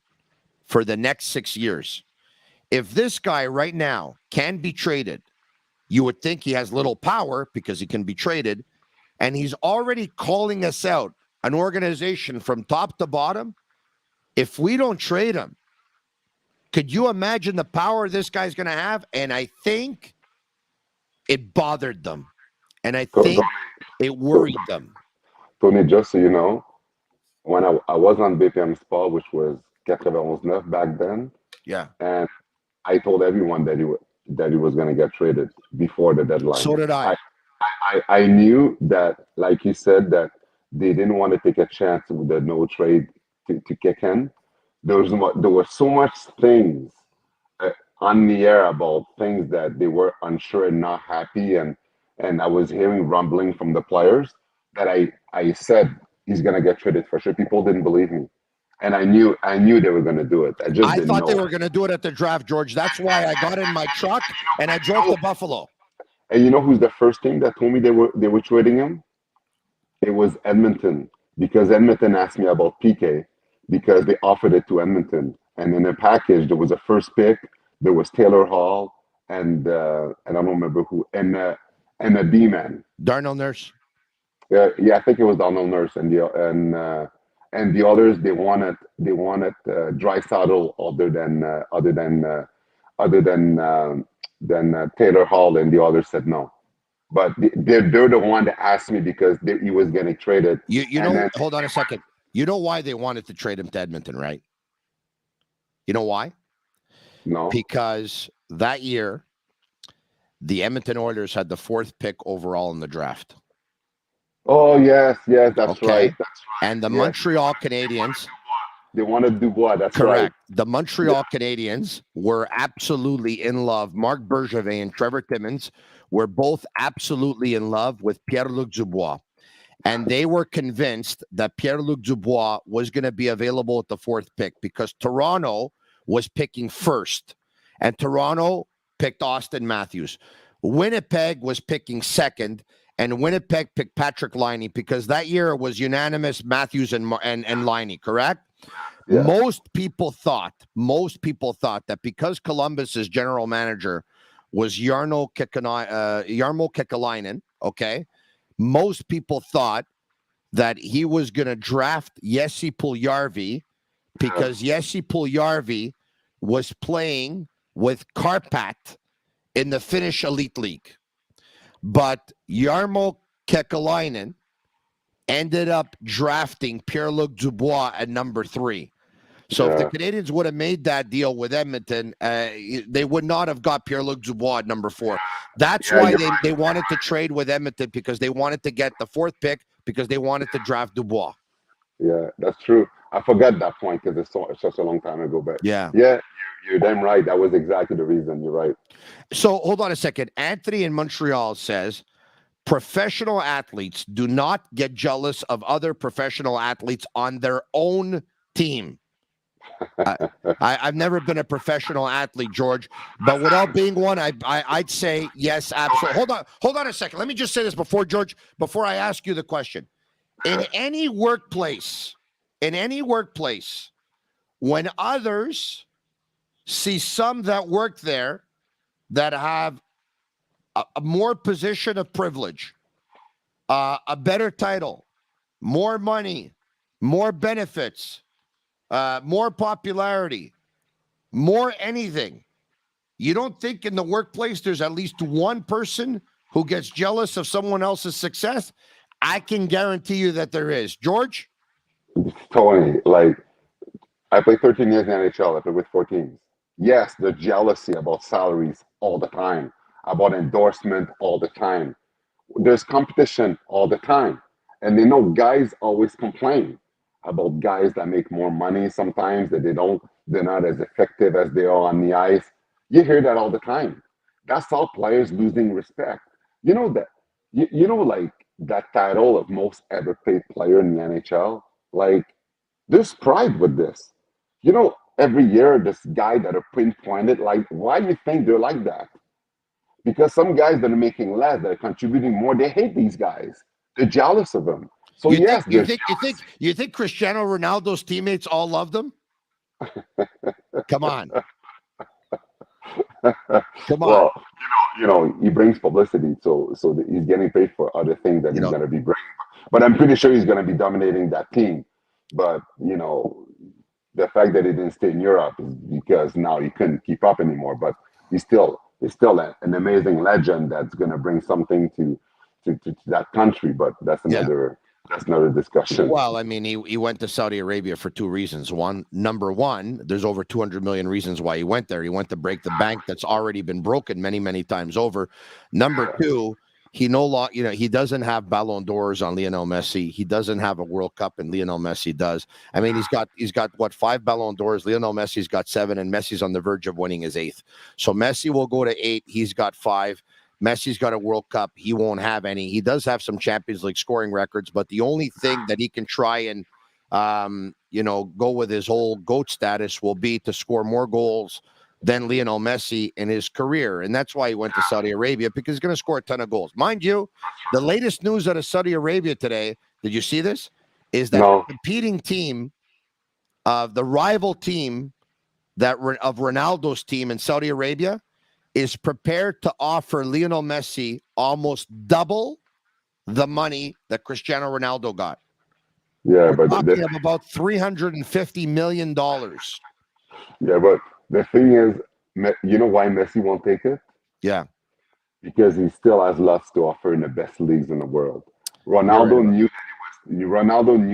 S8: for the next 6 years. If this guy right now can be traded, you would think he has little power because he can be traded, and he's already calling us out, an organization from top to bottom. If we don't trade him, could you imagine the power this guy's going to have? And I think it bothered them. And I think it worried them.
S9: Tony, just so you know, when I was on BPM Sport, which was 91 back then,
S8: yeah,
S9: and I told everyone that he was going to get traded before the deadline.
S8: So did I.
S9: I knew that, like you said, that they didn't want to take a chance with the no trade to kick in. There were so much things on the air about things that they were unsure and not happy, and I was hearing rumbling from the players that I said he's going to get traded for sure. People didn't believe me, and I knew they were going to do it. I
S8: thought they were going to do it at the draft, George. That's why I got in my truck and I drove to Buffalo.
S9: And you know who's the first team that told me they were trading him? It was Edmonton, because Edmonton asked me about PK because they offered it to Edmonton, and in the package there was a first pick, there was Taylor Hall, and I don't remember who, and a D-man,
S8: Darnell Nurse.
S9: Yeah, I think it was Donald Nurse, and the others they wanted Draisaitl other than Taylor Hall, and the others said no. But they're the one that asked me because he was getting traded.
S8: You know, hold on a second. You know why they wanted to trade him to Edmonton, right? You know why?
S9: No.
S8: Because that year, the Edmonton Oilers had the 4th pick overall in the draft.
S9: Oh, yes, that's right. That's right.
S8: And the Montreal Canadiens.
S9: They wanted Dubois, that's
S8: correct.
S9: Right.
S8: The Montreal Canadiens were absolutely in love. Marc Bergevin and Trevor Timmins were both absolutely in love with Pierre-Luc Dubois. And they were convinced that Pierre-Luc Dubois was going to be available at the 4th pick because Toronto was picking first. And Toronto picked Austin Matthews. Winnipeg was picking second. And Winnipeg picked Patrick Laine because that year it was unanimous Matthews and Laine, correct? Yeah. Most people thought that because Columbus's general manager was Jarmo Kekalainen, okay? Most people thought that he was going to draft Jesse Puljujarvi because Jesse Puljujarvi was playing with Karpat in the Finnish Elite League. But Jarmo Kekalainen ended up drafting Pierre-Luc Dubois at number 3. So if the Canadiens would have made that deal with Edmonton, they would not have got Pierre-Luc Dubois at number 4. That's why they wanted to trade with Edmonton, because they wanted to get the 4th pick because they wanted to draft Dubois.
S9: Yeah, that's true. I forgot that point because it's such a long time ago. But
S8: yeah,
S9: you're damn right. That was exactly the reason. You're right.
S8: So hold on a second. Anthony in Montreal says, professional athletes do not get jealous of other professional athletes on their own team. I've never been a professional athlete, George, but without being one, I'd say yes, absolutely. Hold on a second. Let me just say this before I ask you the question. In any workplace, when others see some that work there that have a more position of privilege, a better title, more money, more benefits, more popularity, more anything. You don't think in the workplace there's at least one person who gets jealous of someone else's success? I can guarantee you that there is. George?
S9: Tony, I played 13 years in the NHL. I played with 4 teams. Yes, the jealousy about salaries all the time, about endorsement all the time. There's competition all the time. And they know guys always complain about guys that make more money sometimes, that they're not as effective as they are on the ice. You hear that all the time. That's how players losing respect. You know that, that title of most ever paid player in the NHL, there's pride with this. every year this guy that are pinpointed. Like, why do you think they're like that? Because some guys that are making less, that are contributing more, they hate these guys. They're jealous of them. So
S8: You
S9: yes,
S8: you think Cristiano Ronaldo's teammates all love them? Come on. Come on.
S9: Well, he brings publicity, so he's getting paid for other things that he's going to be bringing. But I'm pretty sure he's going to be dominating that team. But the fact that he didn't stay in Europe is because now he couldn't keep up anymore. But he's still an amazing legend that's going to bring something to that country. But that's another discussion.
S8: Well, I mean, he went to Saudi Arabia for two reasons. Number one, there's over 200 million reasons why he went there. He went to break the bank that's already been broken many, many times over. Number two, he he doesn't have Ballon d'Ors on Lionel Messi. He doesn't have a World Cup, and Lionel Messi does. I mean, he's got what, 5 Ballon d'Ors? Lionel Messi's got 7, and Messi's on the verge of winning his 8th. So Messi will go to 8. He's got 5. Messi's got a World Cup. He won't have any. He does have some Champions League scoring records, but the only thing that he can try and, go with his whole GOAT status will be to score more goals than Lionel Messi in his career. And that's why he went to Saudi Arabia, because he's going to score a ton of goals. Mind you, the latest news out of Saudi Arabia today, did you see this? Is that the competing team, the rival team of Ronaldo's team in Saudi Arabia, is prepared to offer Lionel Messi almost double the money that Cristiano Ronaldo got.
S9: Yeah,
S8: We're talking of about $350 million.
S9: Yeah, but the thing is, you know why Messi won't take it?
S8: Yeah.
S9: Because he still has lots to offer in the best leagues in the world. Ronaldo knew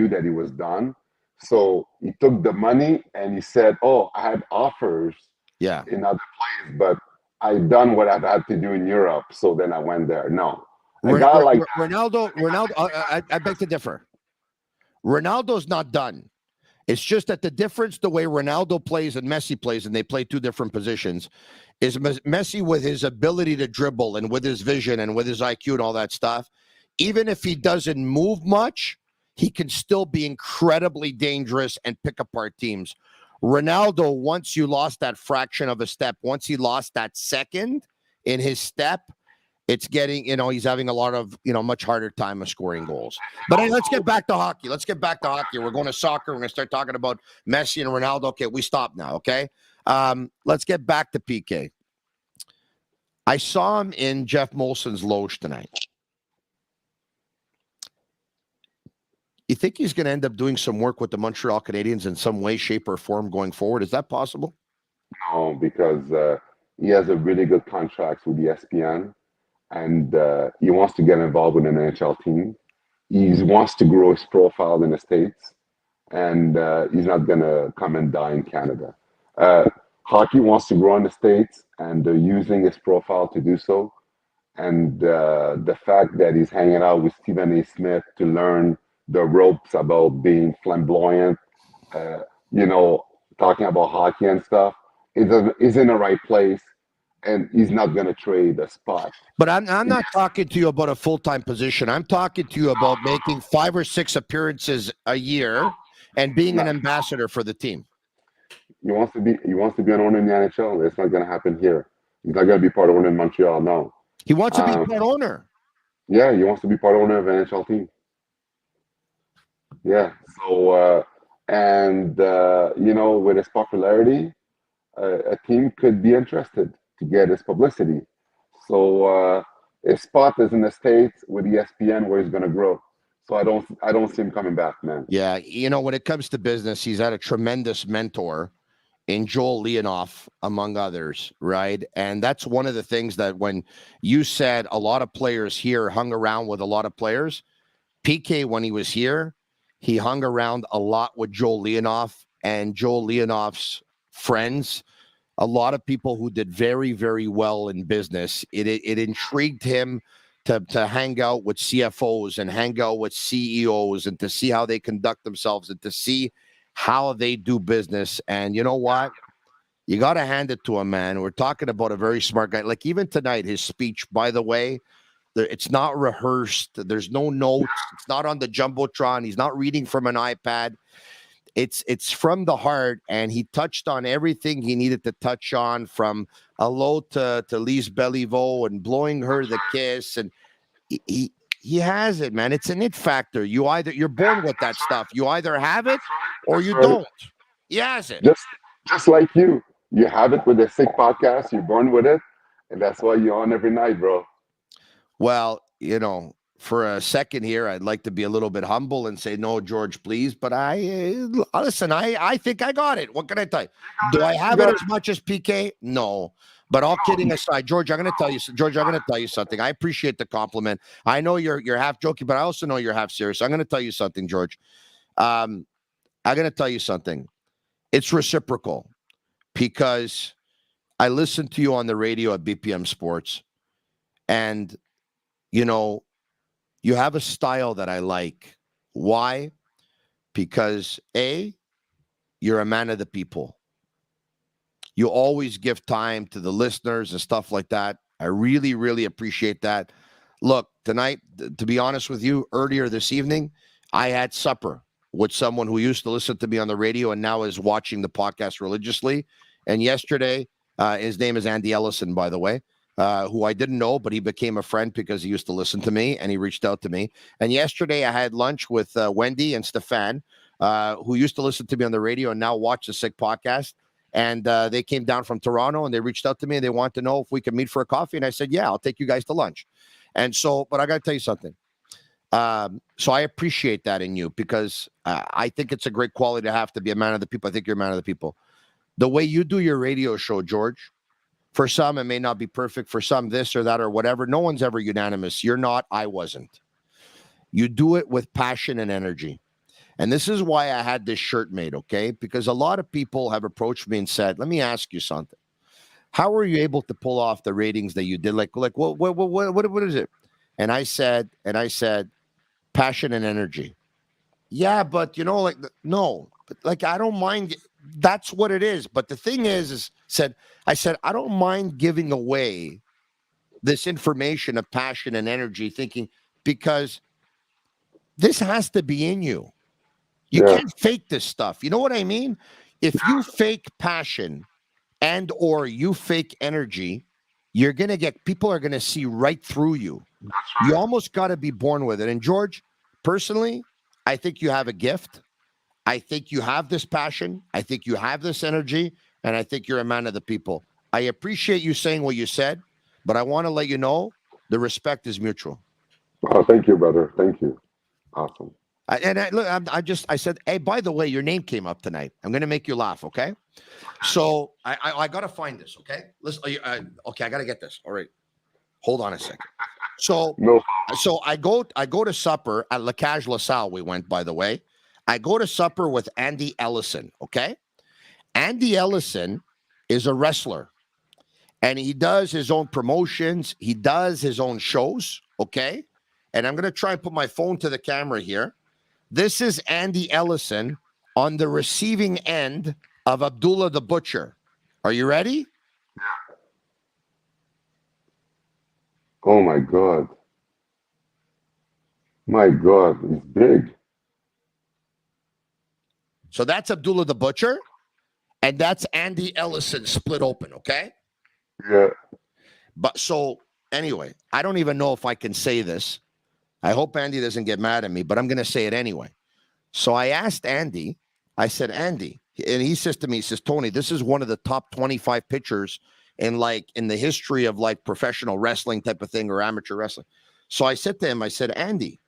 S9: that he was done. So he took the money and he said, "Oh, I had offers in other places, but I've done what I've had to do in Europe, so then I went there." No.
S8: Ronaldo, I beg to differ. Ronaldo's not done. It's just that the difference, the way Ronaldo plays and Messi plays, and they play two different positions, is Messi with his ability to dribble and with his vision and with his IQ and all that stuff, even if he doesn't move much, he can still be incredibly dangerous and pick apart teams. Ronaldo, once you lost that fraction of a step, once he lost that second in his step, it's getting, he's having a lot of, much harder time of scoring goals. But hey, let's get back to hockey. We're going to soccer. We're going to start talking about Messi and Ronaldo. Okay, we stop now, okay? Let's get back to PK. I saw him in Jeff Molson's loge tonight. You think he's going to end up doing some work with the Montreal Canadiens in some way, shape, or form going forward? Is that possible?
S9: No, because he has a really good contract with ESPN, and he wants to get involved with an NHL team. He wants to grow his profile in the States, and he's not going to come and die in Canada. Hockey wants to grow in the States, and they're using his profile to do so. And the fact that he's hanging out with Stephen A. Smith to learn the ropes about being flamboyant, talking about hockey and stuff, is in the right place, and he's not going to trade a spot.
S8: But I'm not talking to you about a full-time position. I'm talking to you about making 5 or 6 appearances a year and being an ambassador for the team.
S9: He wants to be an owner in the NHL. It's not going to happen here. He's not going to be part owner in Montreal. No.
S8: He wants to be part owner.
S9: Yeah, he wants to be part owner of an NHL team. Yeah. So, with his popularity, a team could be interested to get his publicity. So his spot is in the States with ESPN, where he's going to grow. So I don't see him coming back, man.
S8: Yeah, when it comes to business, he's had a tremendous mentor in Joel Leonoff, among others, right? And that's one of the things that when you said a lot of players here hung around with a lot of players, PK, when he was here, he hung around a lot with Joel Leonoff and Joel Leonoff's friends, a lot of people who did very, very well in business. It intrigued him to hang out with CFOs and hang out with CEOs and to see how they conduct themselves and to see how they do business. And you know what? You got to hand it to him, man. We're talking about a very smart guy. Like even tonight, his speech, by the way, it's not rehearsed. There's no notes. It's not on the Jumbotron. He's not reading from an iPad. it's from the heart, and he touched on everything he needed to touch on, from hello to Lise Beliveau and blowing her the kiss, and he has it, man. It's an it factor. You're born with that stuff. You either have it or you don't. He has it.
S9: Just like you have it with the Sick Podcast. You're born with it, and that's why you're on every night, bro.
S8: Well, for a second here, I'd like to be a little bit humble and say, no, George, please. But listen, I think I got it. What can I tell you? Do I have it as much as PK? No. But all kidding aside, George, I'm going to tell you something. I appreciate the compliment. I know you're half joking, but I also know you're half serious. I'm going to tell you something, George. I'm going to tell you something. It's reciprocal, because I listened to you on the radio at BPM Sports, and you have a style that I like. Why? Because you're a man of the people. You always give time to the listeners and stuff like that. I really, really appreciate that. Look, tonight, to be honest with you, earlier this evening, I had supper with someone who used to listen to me on the radio and now is watching the podcast religiously. And yesterday, his name is Andy Ellison, by the way, who I didn't know, but he became a friend because he used to listen to me, and he reached out to me. And yesterday I had lunch with Wendy and Stefan, who used to listen to me on the radio and now watch the Sick Podcast. And they came down from Toronto, and they reached out to me, and they want to know if we could meet for a coffee. And I said, yeah, I'll take you guys to lunch. And so, but I got to tell you something. So I appreciate that in you, because I think it's a great quality to have, to be a man of the people. I think you're a man of the people. The way you do your radio show, George, for some, it may not be perfect. For some, this or that or whatever. No one's ever unanimous. You're not. I wasn't. You do it with passion and energy. And this is why I had this shirt made, okay? Because a lot of people have approached me and said, let me ask you something. How were you able to pull off the ratings that you did? Like what is it? And I said, passion and energy. Yeah, but no, but I don't mind. That's what it is. But the thing is I said, I don't mind giving away this information of passion and energy, thinking, because this has to be in you. You can't fake this stuff. You know what I mean? If you fake passion and or you fake energy, people are going to see right through you. You almost got to be born with it. And George, personally, I think you have a gift. I think you have this passion. I think you have this energy. And I think you're a man of the people. I appreciate you saying what you said, but I want to let you know the respect is mutual.
S9: Oh, thank you, brother. Thank you. Awesome.
S8: I said, hey, by the way, your name came up tonight. I'm going to make you laugh, okay? So I got to find this, okay? Listen, okay, I got to get this. All right. Hold on a second. So I go to supper at La Cage La Salle. We went, by the way. I go to supper with Andy Ellison, okay? Andy Ellison is a wrestler, and he does his own promotions. He does his own shows, okay? And I'm going to try and put my phone to the camera here. This is Andy Ellison on the receiving end of Abdullah the Butcher. Are you ready?
S9: Yeah. Oh, my God. My God, he's big.
S8: So that's Abdullah the Butcher, and that's Andy Ellison split open, okay?
S9: Yeah.
S8: But so, anyway, I don't even know if I can say this. I hope Andy doesn't get mad at me, but I'm going to say it anyway. So I asked Andy, I said, Andy, and he says to me, he says, Tony, this is one of the top 25 pitchers in the history of professional wrestling type of thing, or amateur wrestling. So I said to him, I said, Andy,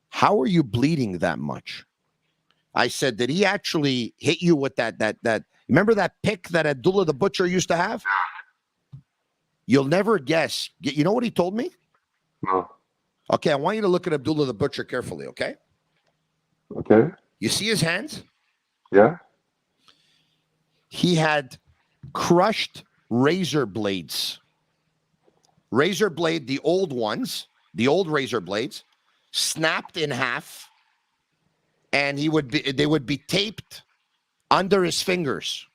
S8: how are you bleeding that much? I said, did he actually hit you with that? Remember that pick that Abdullah the Butcher used to have? You'll never guess. You know what he told me?
S9: No.
S8: Okay, I want you to look at Abdullah the Butcher carefully, okay?
S9: Okay.
S8: You see his hands?
S9: Yeah.
S8: He had crushed razor blades. Razor blade, the old ones, the old razor blades, snapped in half, and they would be taped under his fingers.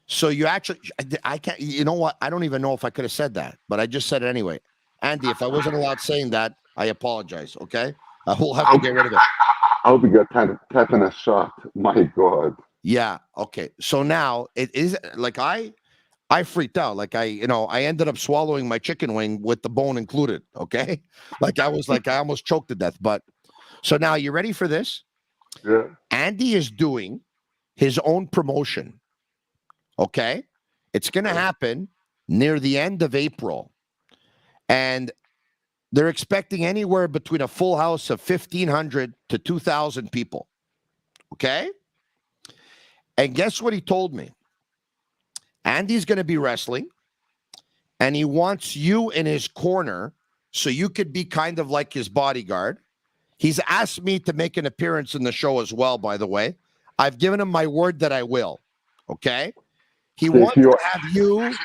S8: So I can't, you know what? I don't even know if I could have said that, but I just said it anyway. Andy, if I wasn't allowed saying that, I apologize, okay? We'll have to get rid of it.
S9: I hope he got tetanus shot. My God.
S8: Yeah. Okay. So now it is like I freaked out. Like I ended up swallowing my chicken wing with the bone included. Okay. Like I almost choked to death. But so now you ready for this?
S9: Yeah.
S8: Andy is doing his own promotion. Okay. It's going to happen near the end of April. And they're expecting anywhere between a full house of 1,500 to 2,000 people. Okay. And guess what he told me? Andy's going to be wrestling, and he wants you in his corner so you could be kind of like his bodyguard. He's asked me to make an appearance in the show as well, by the way. I've given him my word that I will. Okay? He wants to have you.
S9: If you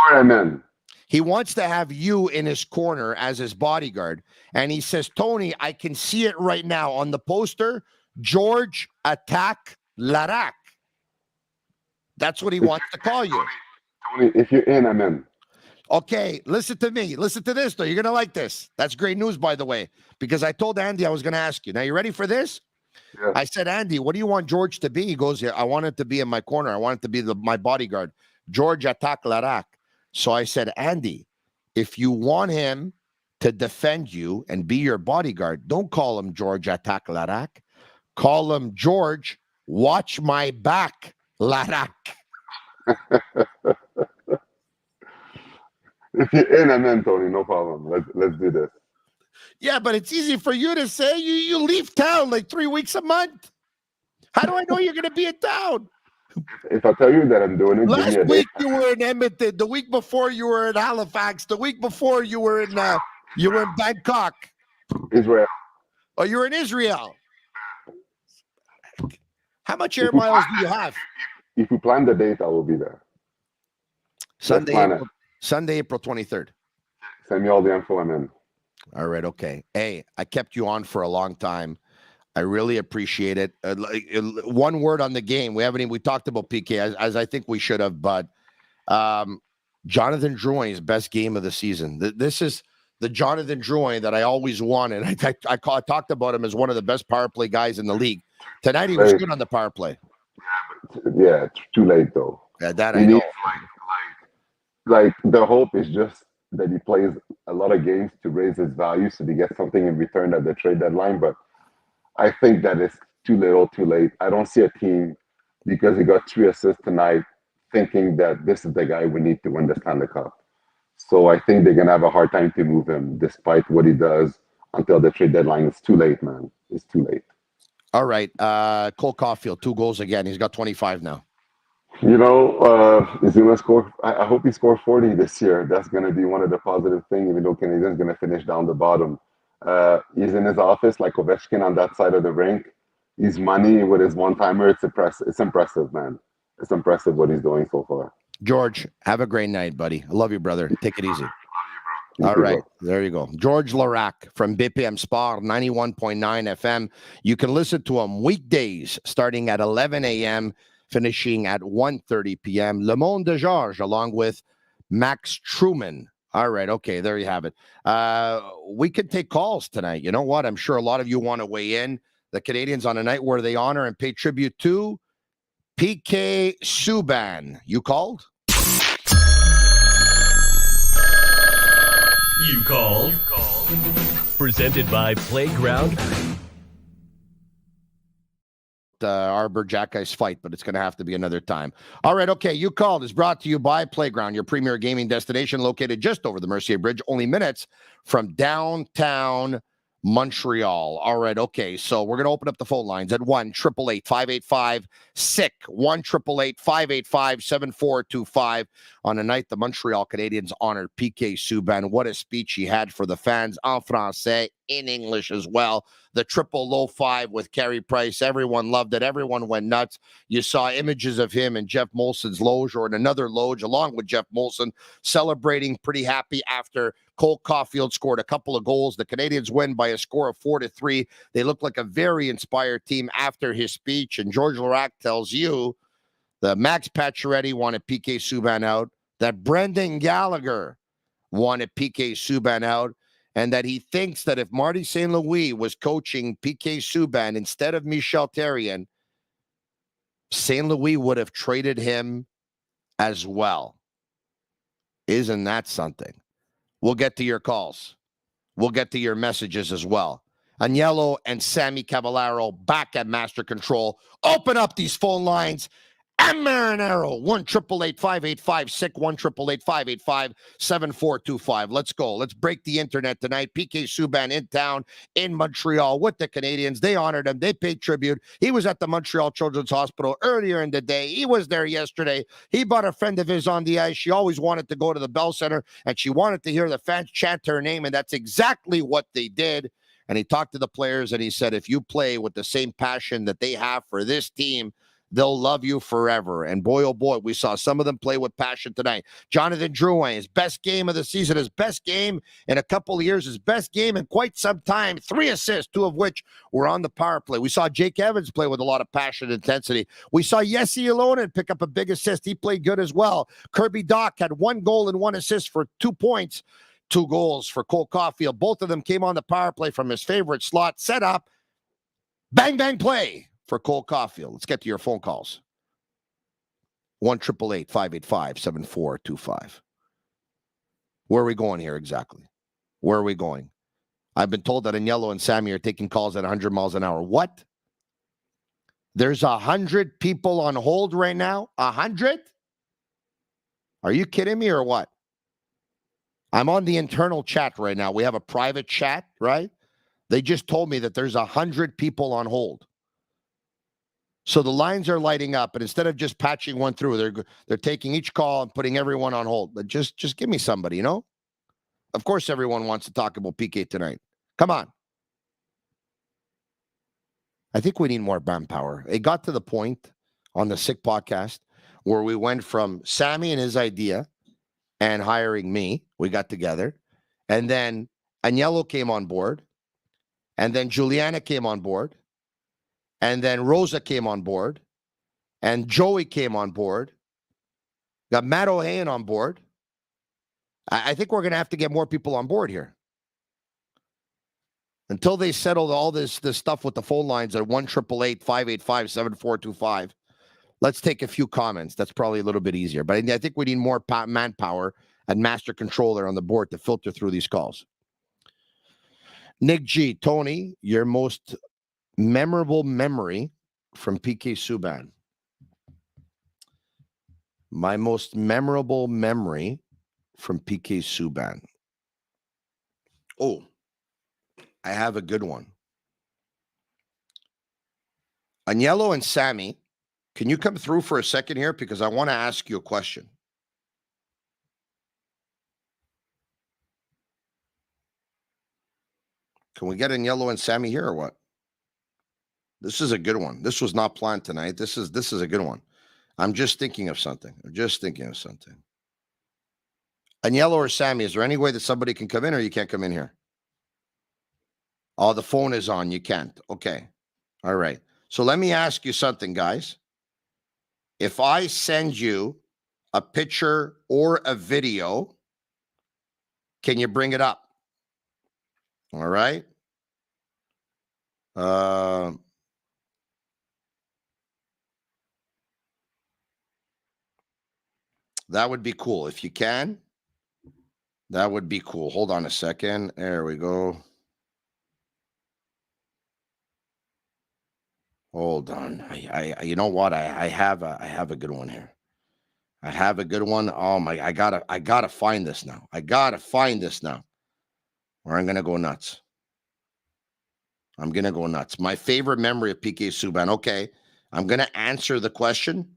S9: are, I'm in.
S8: He wants to have you in his corner as his bodyguard. And he says, Tony, I can see it right now on the poster. George attack Laraque. That's what he wants to call you.
S9: Tony, if you're in, I'm in.
S8: Okay, listen to me. Listen to this, though. You're going to like this. That's great news, by the way, because I told Andy I was going to ask you. Now, you ready for this?
S9: Yeah.
S8: I said, Andy, what do you want George to be? He goes, I want it to be in my corner. I want it to be my bodyguard. George attack Laraque. So I said, Andy, if you want him to defend you and be your bodyguard, don't call him George attack Laraque. Call him George, watch my back, Laraque.
S9: If you're in, I'm in, Tony. No problem. Let's do this.
S8: Yeah, but it's easy for you to say. You leave town like 3 weeks a month. How do I know you're going to be in town?
S9: If I tell you that I'm doing it,
S8: Last
S9: give me a
S8: week
S9: date.
S8: you were in Edmonton. The week before you were in Halifax. The week before you were in Bangkok.
S9: Israel.
S8: Oh, you're in Israel. How much air miles do you have?
S9: If you plan the date, I will be there.
S8: Sunday,
S9: plan
S8: April 23rd.
S9: Send me all the info, I'm in.
S8: All right, okay. Hey, I kept you on for a long time. I really appreciate it. One word on the game. We talked about PK as I think we should have, but Jonathan Drouin's best game of the season. This is the Jonathan Drouin that I always wanted. I talked about him as one of the best power play guys in the league. Tonight he was good on the power play.
S9: Yeah, it's too late though.
S8: Yeah, that I know.
S9: Like the hope is just that he plays a lot of games to raise his value so he gets something in return at the trade deadline. But I think that it's too little, too late. I don't see a team, because he got 3 assists tonight, thinking that this is the guy we need to win the Stanley Cup. So I think they're going to have a hard time to move him despite what he does until the trade deadline. It's too late, man. It's too late.
S8: All right. Cole Caulfield, 2 goals again. He's got 25 now.
S9: You know, he's going to score. I hope he scores 40 this year. That's going to be one of the positive things, even though Canadiens going to finish down the bottom. He's in his office like Ovechkin on that side of the rink. He's money with his one-timer. It's impressive, man. It's impressive what he's doing so far.
S8: George, have a great night, buddy. I love you, brother. Take it easy.
S9: Thank
S8: All
S9: you,
S8: right.
S9: bro.
S8: There you go. George Laraque from BPM Sport, 91.9 FM. You can listen to him weekdays starting at 11 a.m., finishing at 1:30 p.m. Le Monde de Georges, along with Max Truman. All right. Okay. There you have it. We can take calls tonight. You know what? I'm sure a lot of you want to weigh in. The Canadiens on a night where they honor and pay tribute to PK Subban. You called?
S3: You called. Presented by Playground.
S8: Arbor Jackeyes fight, but it's going to have to be another time. All right, okay. You called is brought to you by Playground, your premier gaming destination located just over the Mercier Bridge, only minutes from downtown Montreal. All right, okay. So we're going to open up the phone lines at 1-888-585-SICK, 1-888-585-7425. On a night the Montreal Canadiens honored PK Subban. What a speech he had for the fans en français, in English as well. The triple low 5 with Carey Price. Everyone loved it. Everyone went nuts. You saw images of him in Jeff Molson's loge, or in another loge along with Jeff Molson, celebrating, pretty happy after Cole Caulfield scored a couple of goals. The Canadiens win by a score of 4-3. They look like a very inspired team after his speech. And George Laraque tells you that Max Pacioretty wanted PK Subban out, that Brendan Gallagher wanted PK Subban out, and that he thinks that if Marty St. Louis was coaching PK Subban instead of Michel Therrien, St. Louis would have traded him as well. Isn't that something? We'll get to your calls. We'll get to your messages as well. Agnello and Sammy Cavallaro back at Master Control. Open up these phone lines. And Marinaro, 1-888-585-SICK, 1-888-585-7425. Let's go. Let's break the internet tonight. PK Subban in town in Montreal with the Canadiens. They honored him. They paid tribute. He was at the Montreal Children's Hospital earlier in the day. He was there yesterday. He brought a friend of his on the ice. She always wanted to go to the Bell Center, and she wanted to hear the fans chant her name, and that's exactly what they did. And he talked to the players, and he said, if you play with the same passion that they have for this team, they'll love you forever. And boy, oh boy, we saw some of them play with passion tonight. Jonathan Drouin, his best game of the season, his best game in a couple of years, his best game in quite some time. 3 assists, 2 of which were on the power play. We saw Jake Evans play with a lot of passion and intensity. We saw Jesse Ellison pick up a big assist. He played good as well. Kirby Dach had 1 goal and 1 assist for 2 points. 2 goals for Cole Caulfield. Both of them came on the power play from his favorite slot. Set up. Bang, bang, play for Cole Caulfield. Let's get to your phone calls. 1-888-585-7425. Where are we going here exactly? Where are we going? I've been told that Agnello and Sammy are taking calls at 100 miles an hour. What? There's 100 people on hold right now? 100? Are you kidding me or what? I'm on the internal chat right now. We have a private chat, right? They just told me that there's 100 people on hold. So the lines are lighting up, and instead of just patching one through, they're taking each call and putting everyone on hold. But just give me somebody, you know? Of course everyone wants to talk about PK tonight. Come on. I think we need more manpower. It got to the point on the Sick podcast where we went from Sammy and his idea and hiring me. We got together. And then Agnello came on board. And then Juliana came on board. And then Rosa came on board. And Joey came on board. Got Matt O'Hayan on board. I think we're going to have to get more people on board here. Until they settle all this stuff with the phone lines at 1-888-585-7425. Let's take a few comments. That's probably a little bit easier. But I think we need more manpower and master controller on the board to filter through these calls. Nick G, Tony, your most memorable memory from PK Subban. My most memorable memory from PK Subban. Oh, I have a good one. Agnello and Sammy, can you come through for a second here? Because I want to ask you a question. Can we get Agnello and Sammy here or what? This is a good one. This was not planned tonight. This is a good one. I'm just thinking of something. Agnello or Sammy, is there any way that somebody can come in or you can't come in here? Oh, the phone is on. You can't. Okay. All right. So let me ask you something, guys. If I send you a picture or a video, can you bring it up? All right. That would be cool. If you can, that would be cool. Hold on a second. There we go. Hold on. You know what? I have a good one here. I have a good one. Oh my! I gotta find this now. Or I'm gonna go nuts. My favorite memory of PK Subban. Okay, I'm gonna answer the question.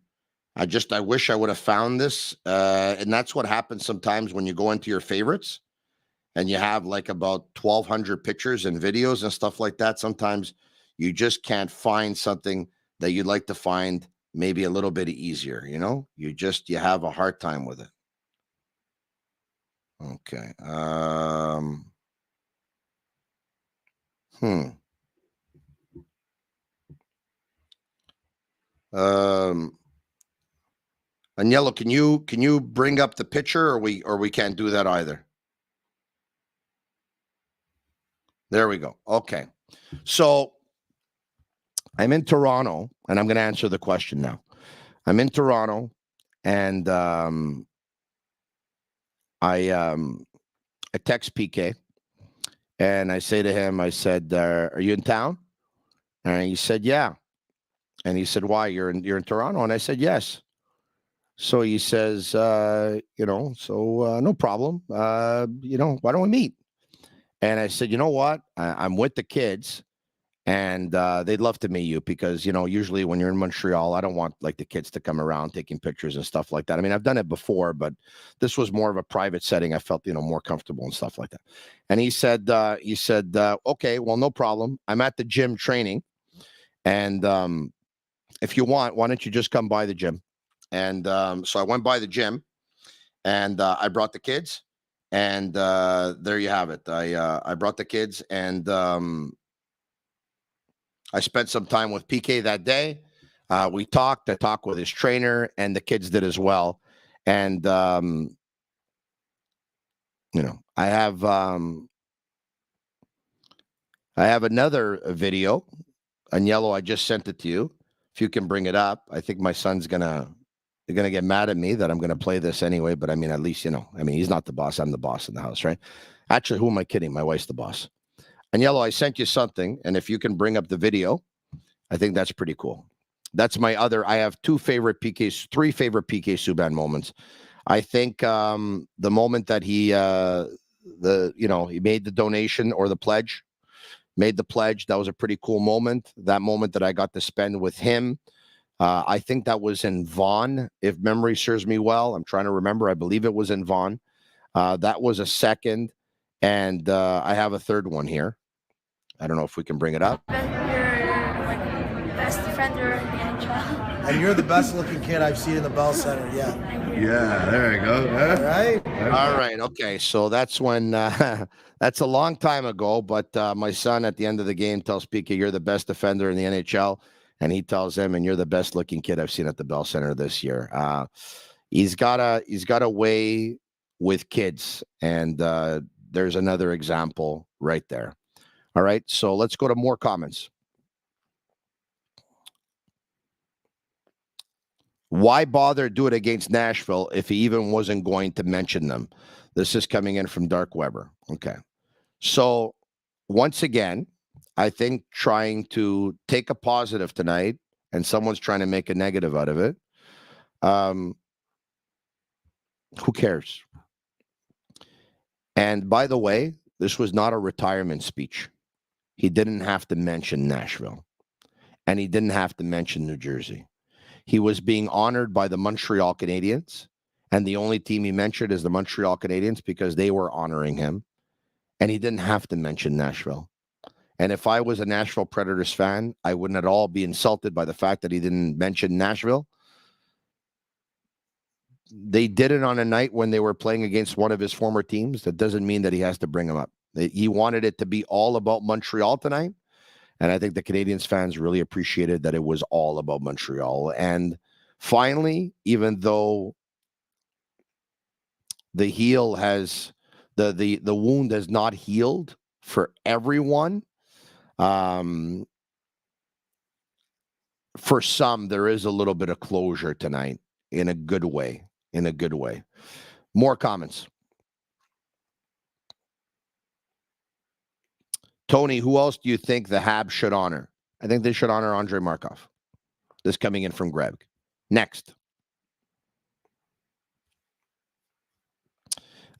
S8: I wish I would have found this. And that's what happens sometimes when you go into your favorites and you have like about 1,200 pictures and videos and stuff like that. Sometimes you just can't find something that you'd like to find maybe a little bit easier, you know? You have a hard time with it. Okay. Agnello, can you bring up the picture or we can't do that either? There we go. Okay. So I'm in Toronto, and I'm going to answer the question now. I'm in Toronto, and I text PK, and I say to him, I said, "Are you in town?" And he said, "Yeah." And he said, "Why? You're in Toronto?" And I said, "Yes." So he says, no problem. Why don't we meet? And I said, "You know what? I'm with the kids, and they'd love to meet you because, usually when you're in Montreal, I don't want like the kids to come around taking pictures and stuff like that. I mean, I've done it before, but this was more of a private setting. I felt, more comfortable and stuff like that." And he said, "Okay, well, no problem. I'm at the gym training, and if you want, why don't you just come by the gym?" And so I went by the gym, and I brought the kids, and there you have it. I brought the kids, and I spent some time with PK that day. We talked. I talked with his trainer, and the kids did as well. And I have another video. On yellow, I just sent it to you. If you can bring it up, I think my son's gonna get mad at me that I'm gonna play this anyway. But I mean, at least he's not the boss. I'm the boss in the house, right? Actually, who am I kidding? My wife's the boss. And yellow, I sent you something, and if you can bring up the video, I think that's pretty cool. That's my other. I have three favorite PK Subban moments. I think the moment that he made the donation or the pledge. Made the pledge. That was a pretty cool moment. That moment that I got to spend with him. I think that was in Vaughan, if memory serves me well. I'm trying to remember. I believe it was in Vaughan. That was a second. And I have a third one here. I don't know if we can bring it up.
S10: You're best defender in the NHL.
S11: And you're the best looking kid I've seen in the Bell Center yet.
S9: Yeah, there you go.
S11: All right.
S8: All right. Okay. So that's when that's a long time ago. But my son at the end of the game tells PK, "You're the best defender in the NHL." And he tells him, "And you're the best looking kid I've seen at the Bell Center this year." He's got a way with kids. And there's another example right there. All right. So let's go to more comments. Why bother do it against Nashville if he even wasn't going to mention them? This is coming in from Dark Weber. Okay. So once again, I think trying to take a positive tonight and someone's trying to make a negative out of it. Who cares? And by the way, this was not a retirement speech. He didn't have to mention Nashville, and he didn't have to mention New Jersey. He was being honored by the Montreal Canadiens, and the only team he mentioned is the Montreal Canadiens because they were honoring him, and he didn't have to mention Nashville. And if I was a Nashville Predators fan, I wouldn't at all be insulted by the fact that he didn't mention Nashville. They did it on a night when they were playing against one of his former teams. That doesn't mean that he has to bring them up. He wanted it to be all about Montreal tonight. And I think the Canadiens fans really appreciated that it was all about Montreal. And finally, even though the wound has not healed for everyone, for some, there is a little bit of closure tonight in a good way. More comments. Tony, who else do you think the Habs should honor? I think they should honor Andrei Markov. This coming in from Greg. Next.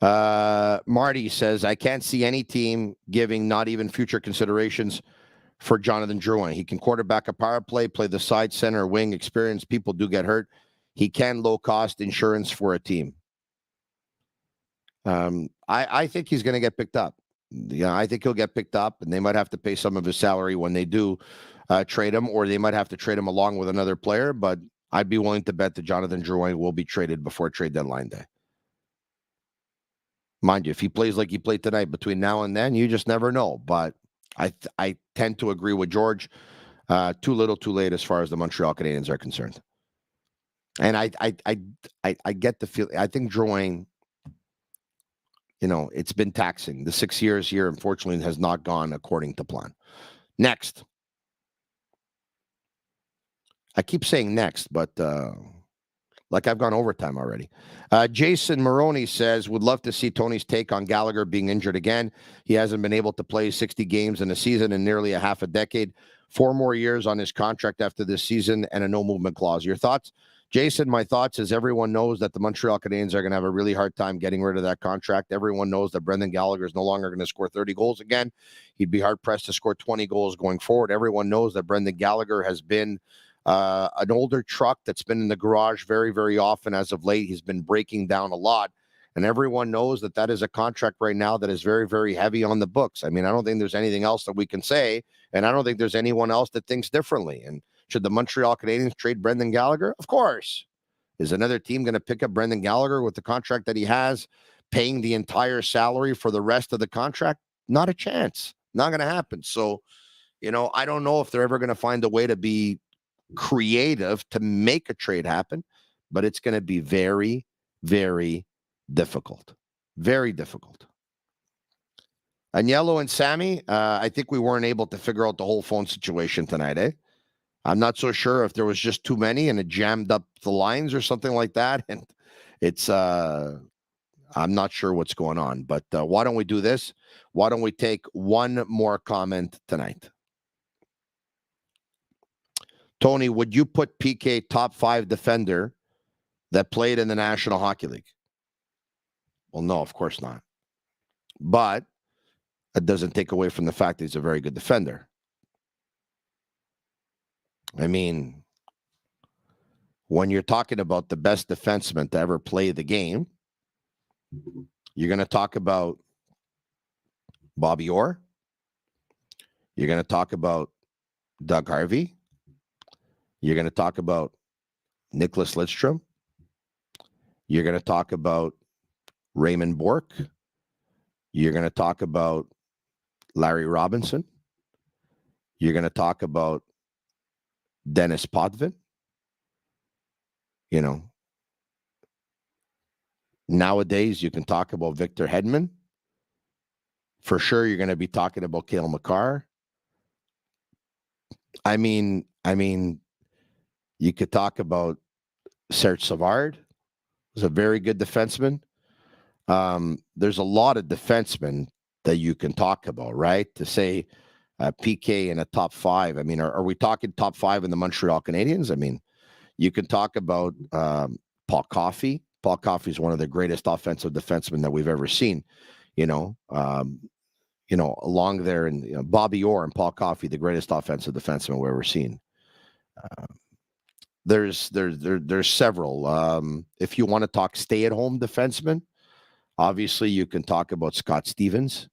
S8: Marty says, I can't see any team giving not even future considerations for Jonathan Drouin. He can quarterback a power play, play the side center, wing, experience. People do get hurt. He can low-cost insurance for a team. I think he's going to get picked up. Yeah, I think he'll get picked up, and they might have to pay some of his salary when they do trade him, or they might have to trade him along with another player. But I'd be willing to bet that Jonathan Drouin will be traded before trade deadline day. Mind you, if he plays like he played tonight between now and then, you just never know. But I tend to agree with George. Too little, too late as far as the Montreal Canadiens are concerned. And I get the feeling. I think Drouin it's been taxing. The 6 years here, unfortunately, has not gone according to plan. Next. I keep saying next, but like I've gone overtime already. Jason Maroney says, would love to see Tony's take on Gallagher being injured again. He hasn't been able to play 60 games in a season in nearly a half a decade. 4 more years on his contract after this season and a no-movement clause. Your thoughts? Jason, my thoughts is everyone knows that the Montreal Canadiens are going to have a really hard time getting rid of that contract. Everyone knows that Brendan Gallagher is no longer going to score 30 goals again. He'd be hard-pressed to score 20 goals going forward. Everyone knows that Brendan Gallagher has been an older truck that's been in the garage very, very often as of late. He's been breaking down a lot. And everyone knows that that is a contract right now that is very, very heavy on the books. I mean, I don't think there's anything else that we can say. And I don't think there's anyone else that thinks differently. And should the Montreal Canadiens trade Brendan Gallagher? Of course. Is another team going to pick up Brendan Gallagher with the contract that he has, paying the entire salary for the rest of the contract? Not a chance. Not going to happen. So, I don't know if they're ever going to find a way to be creative to make a trade happen, but it's going to be very, very difficult. Very difficult. Agnello and Sammy, I think we weren't able to figure out the whole phone situation tonight, eh? I'm not so sure if there was just too many and it jammed up the lines or something like that. And it's, I'm not sure what's going on, but why don't we do this? Why don't we take one more comment tonight? Tony, would you put PK top 5 defender that played in the National Hockey League? Well, no, of course not. But it doesn't take away from the fact that he's a very good defender. I mean, when you're talking about the best defenseman to ever play the game, you're going to talk about Bobby Orr. You're going to talk about Doug Harvey. You're going to talk about Nicholas Lidstrom. You're going to talk about Raymond Bourque. You're going to talk about Larry Robinson. You're going to talk about Dennis Potvin. Nowadays, you can talk about Victor Hedman. For sure, you're going to be talking about Cale Makar. I mean, you could talk about Serge Savard. He's a very good defenseman. There's a lot of defensemen that you can talk about, right? To say PK in a top 5. I mean, are we talking top 5 in the Montreal Canadiens? I mean, you can talk about Paul Coffey. Paul Coffey is one of the greatest offensive defensemen that we've ever seen. Along there, and Bobby Orr and Paul Coffey, the greatest offensive defenseman we've ever seen. There's several. If you want to talk stay-at-home defensemen, obviously you can talk about Scott Stevens.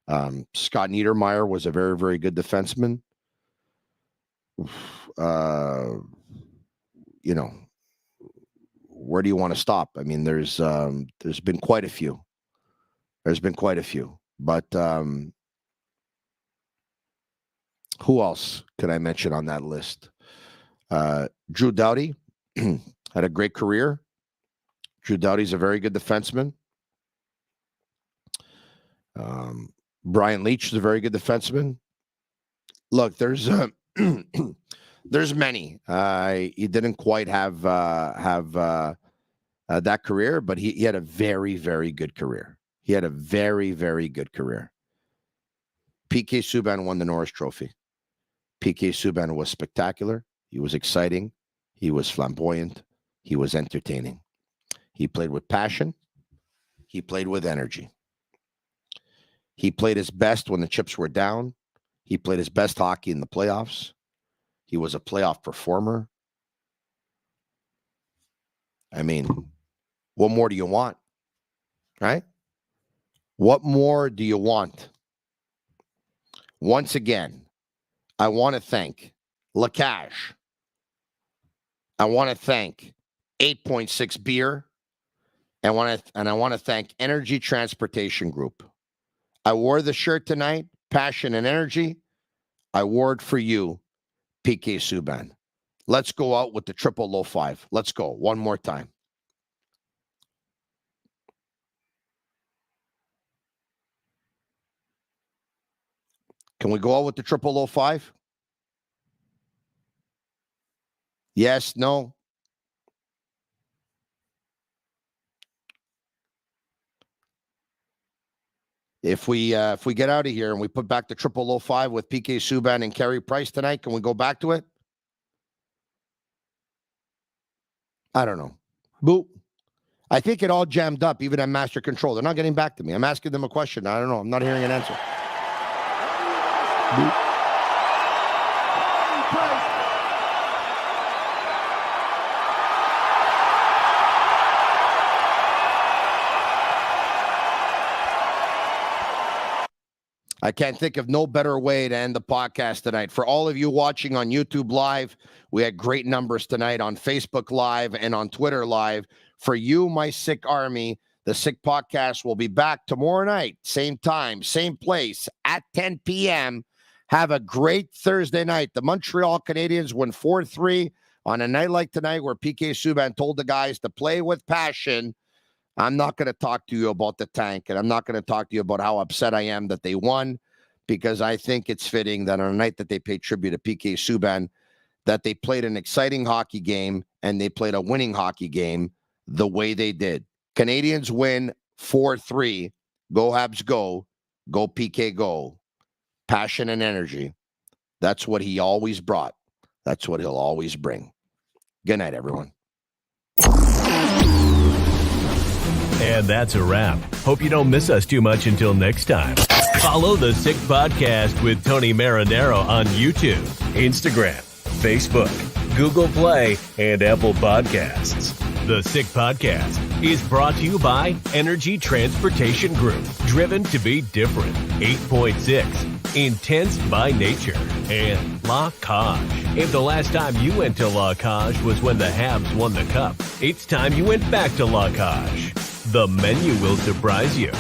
S8: Scott Niedermayer was a very, very good defenseman. Where do you want to stop? I mean, there's been quite a few. But who else could I mention on that list? Drew Doughty had a great career. Drew Doughty's a very good defenseman. Brian Leach is a very good defenseman. Look, there's many. He didn't quite have that career, but he had a very, very good career. He had a very, very good career. PK Subban won the Norris Trophy. PK Subban was spectacular. He was exciting. He was flamboyant. He was entertaining. He played with passion. He played with energy. He played his best when the chips were down. He played his best hockey in the playoffs. He was a playoff performer. I mean, what more do you want? Right? What more do you want? Once again, I want to thank Laraque. I want to thank 8.6 Beer. And I want to thank Energy Transportation Group. I wore the shirt tonight, passion and energy. I wore it for you, PK Subban. Let's go out with the triple low 5. Let's go one more time. Can we go out with the 0005? Yes, no. If we get out of here and we put back the 0005 with PK Subban and Carey Price tonight, can we go back to it? I don't know. Boop. I think it all jammed up, even at Master Control. They're not getting back to me. I'm asking them a question. I don't know. I'm not hearing an answer. Boop. I can't think of no better way to end the podcast tonight. For all of you watching on YouTube Live, we had great numbers tonight on Facebook Live and on Twitter Live. For you, my sick army, the Sick Podcast will be back tomorrow night, same time, same place, at 10 p.m. Have a great Thursday night. The Montreal Canadiens win 4-3 on a night like tonight where PK Subban told the guys to play with passion. I'm not going to talk to you about the tank, and I'm not going to talk to you about how upset I am that they won, because I think it's fitting that on a night that they pay tribute to PK Subban, that they played an exciting hockey game and they played a winning hockey game the way they did. Canadiens win 4-3. Go Habs, go. Go PK, go. Passion and energy. That's what he always brought. That's what he'll always bring. Good night, everyone.
S3: And that's a wrap. Hope you don't miss us too much until next time. Follow the Sick Podcast with Tony Marinaro on YouTube, Instagram, Facebook, Google Play, and Apple Podcasts. The Sick Podcast is brought to you by Energy Transportation Group, driven to be different, 8.6, intense by nature, and Laraque. If the last time you went to Laraque was when the Habs won the cup, it's time you went back to Laraque. The menu will surprise you.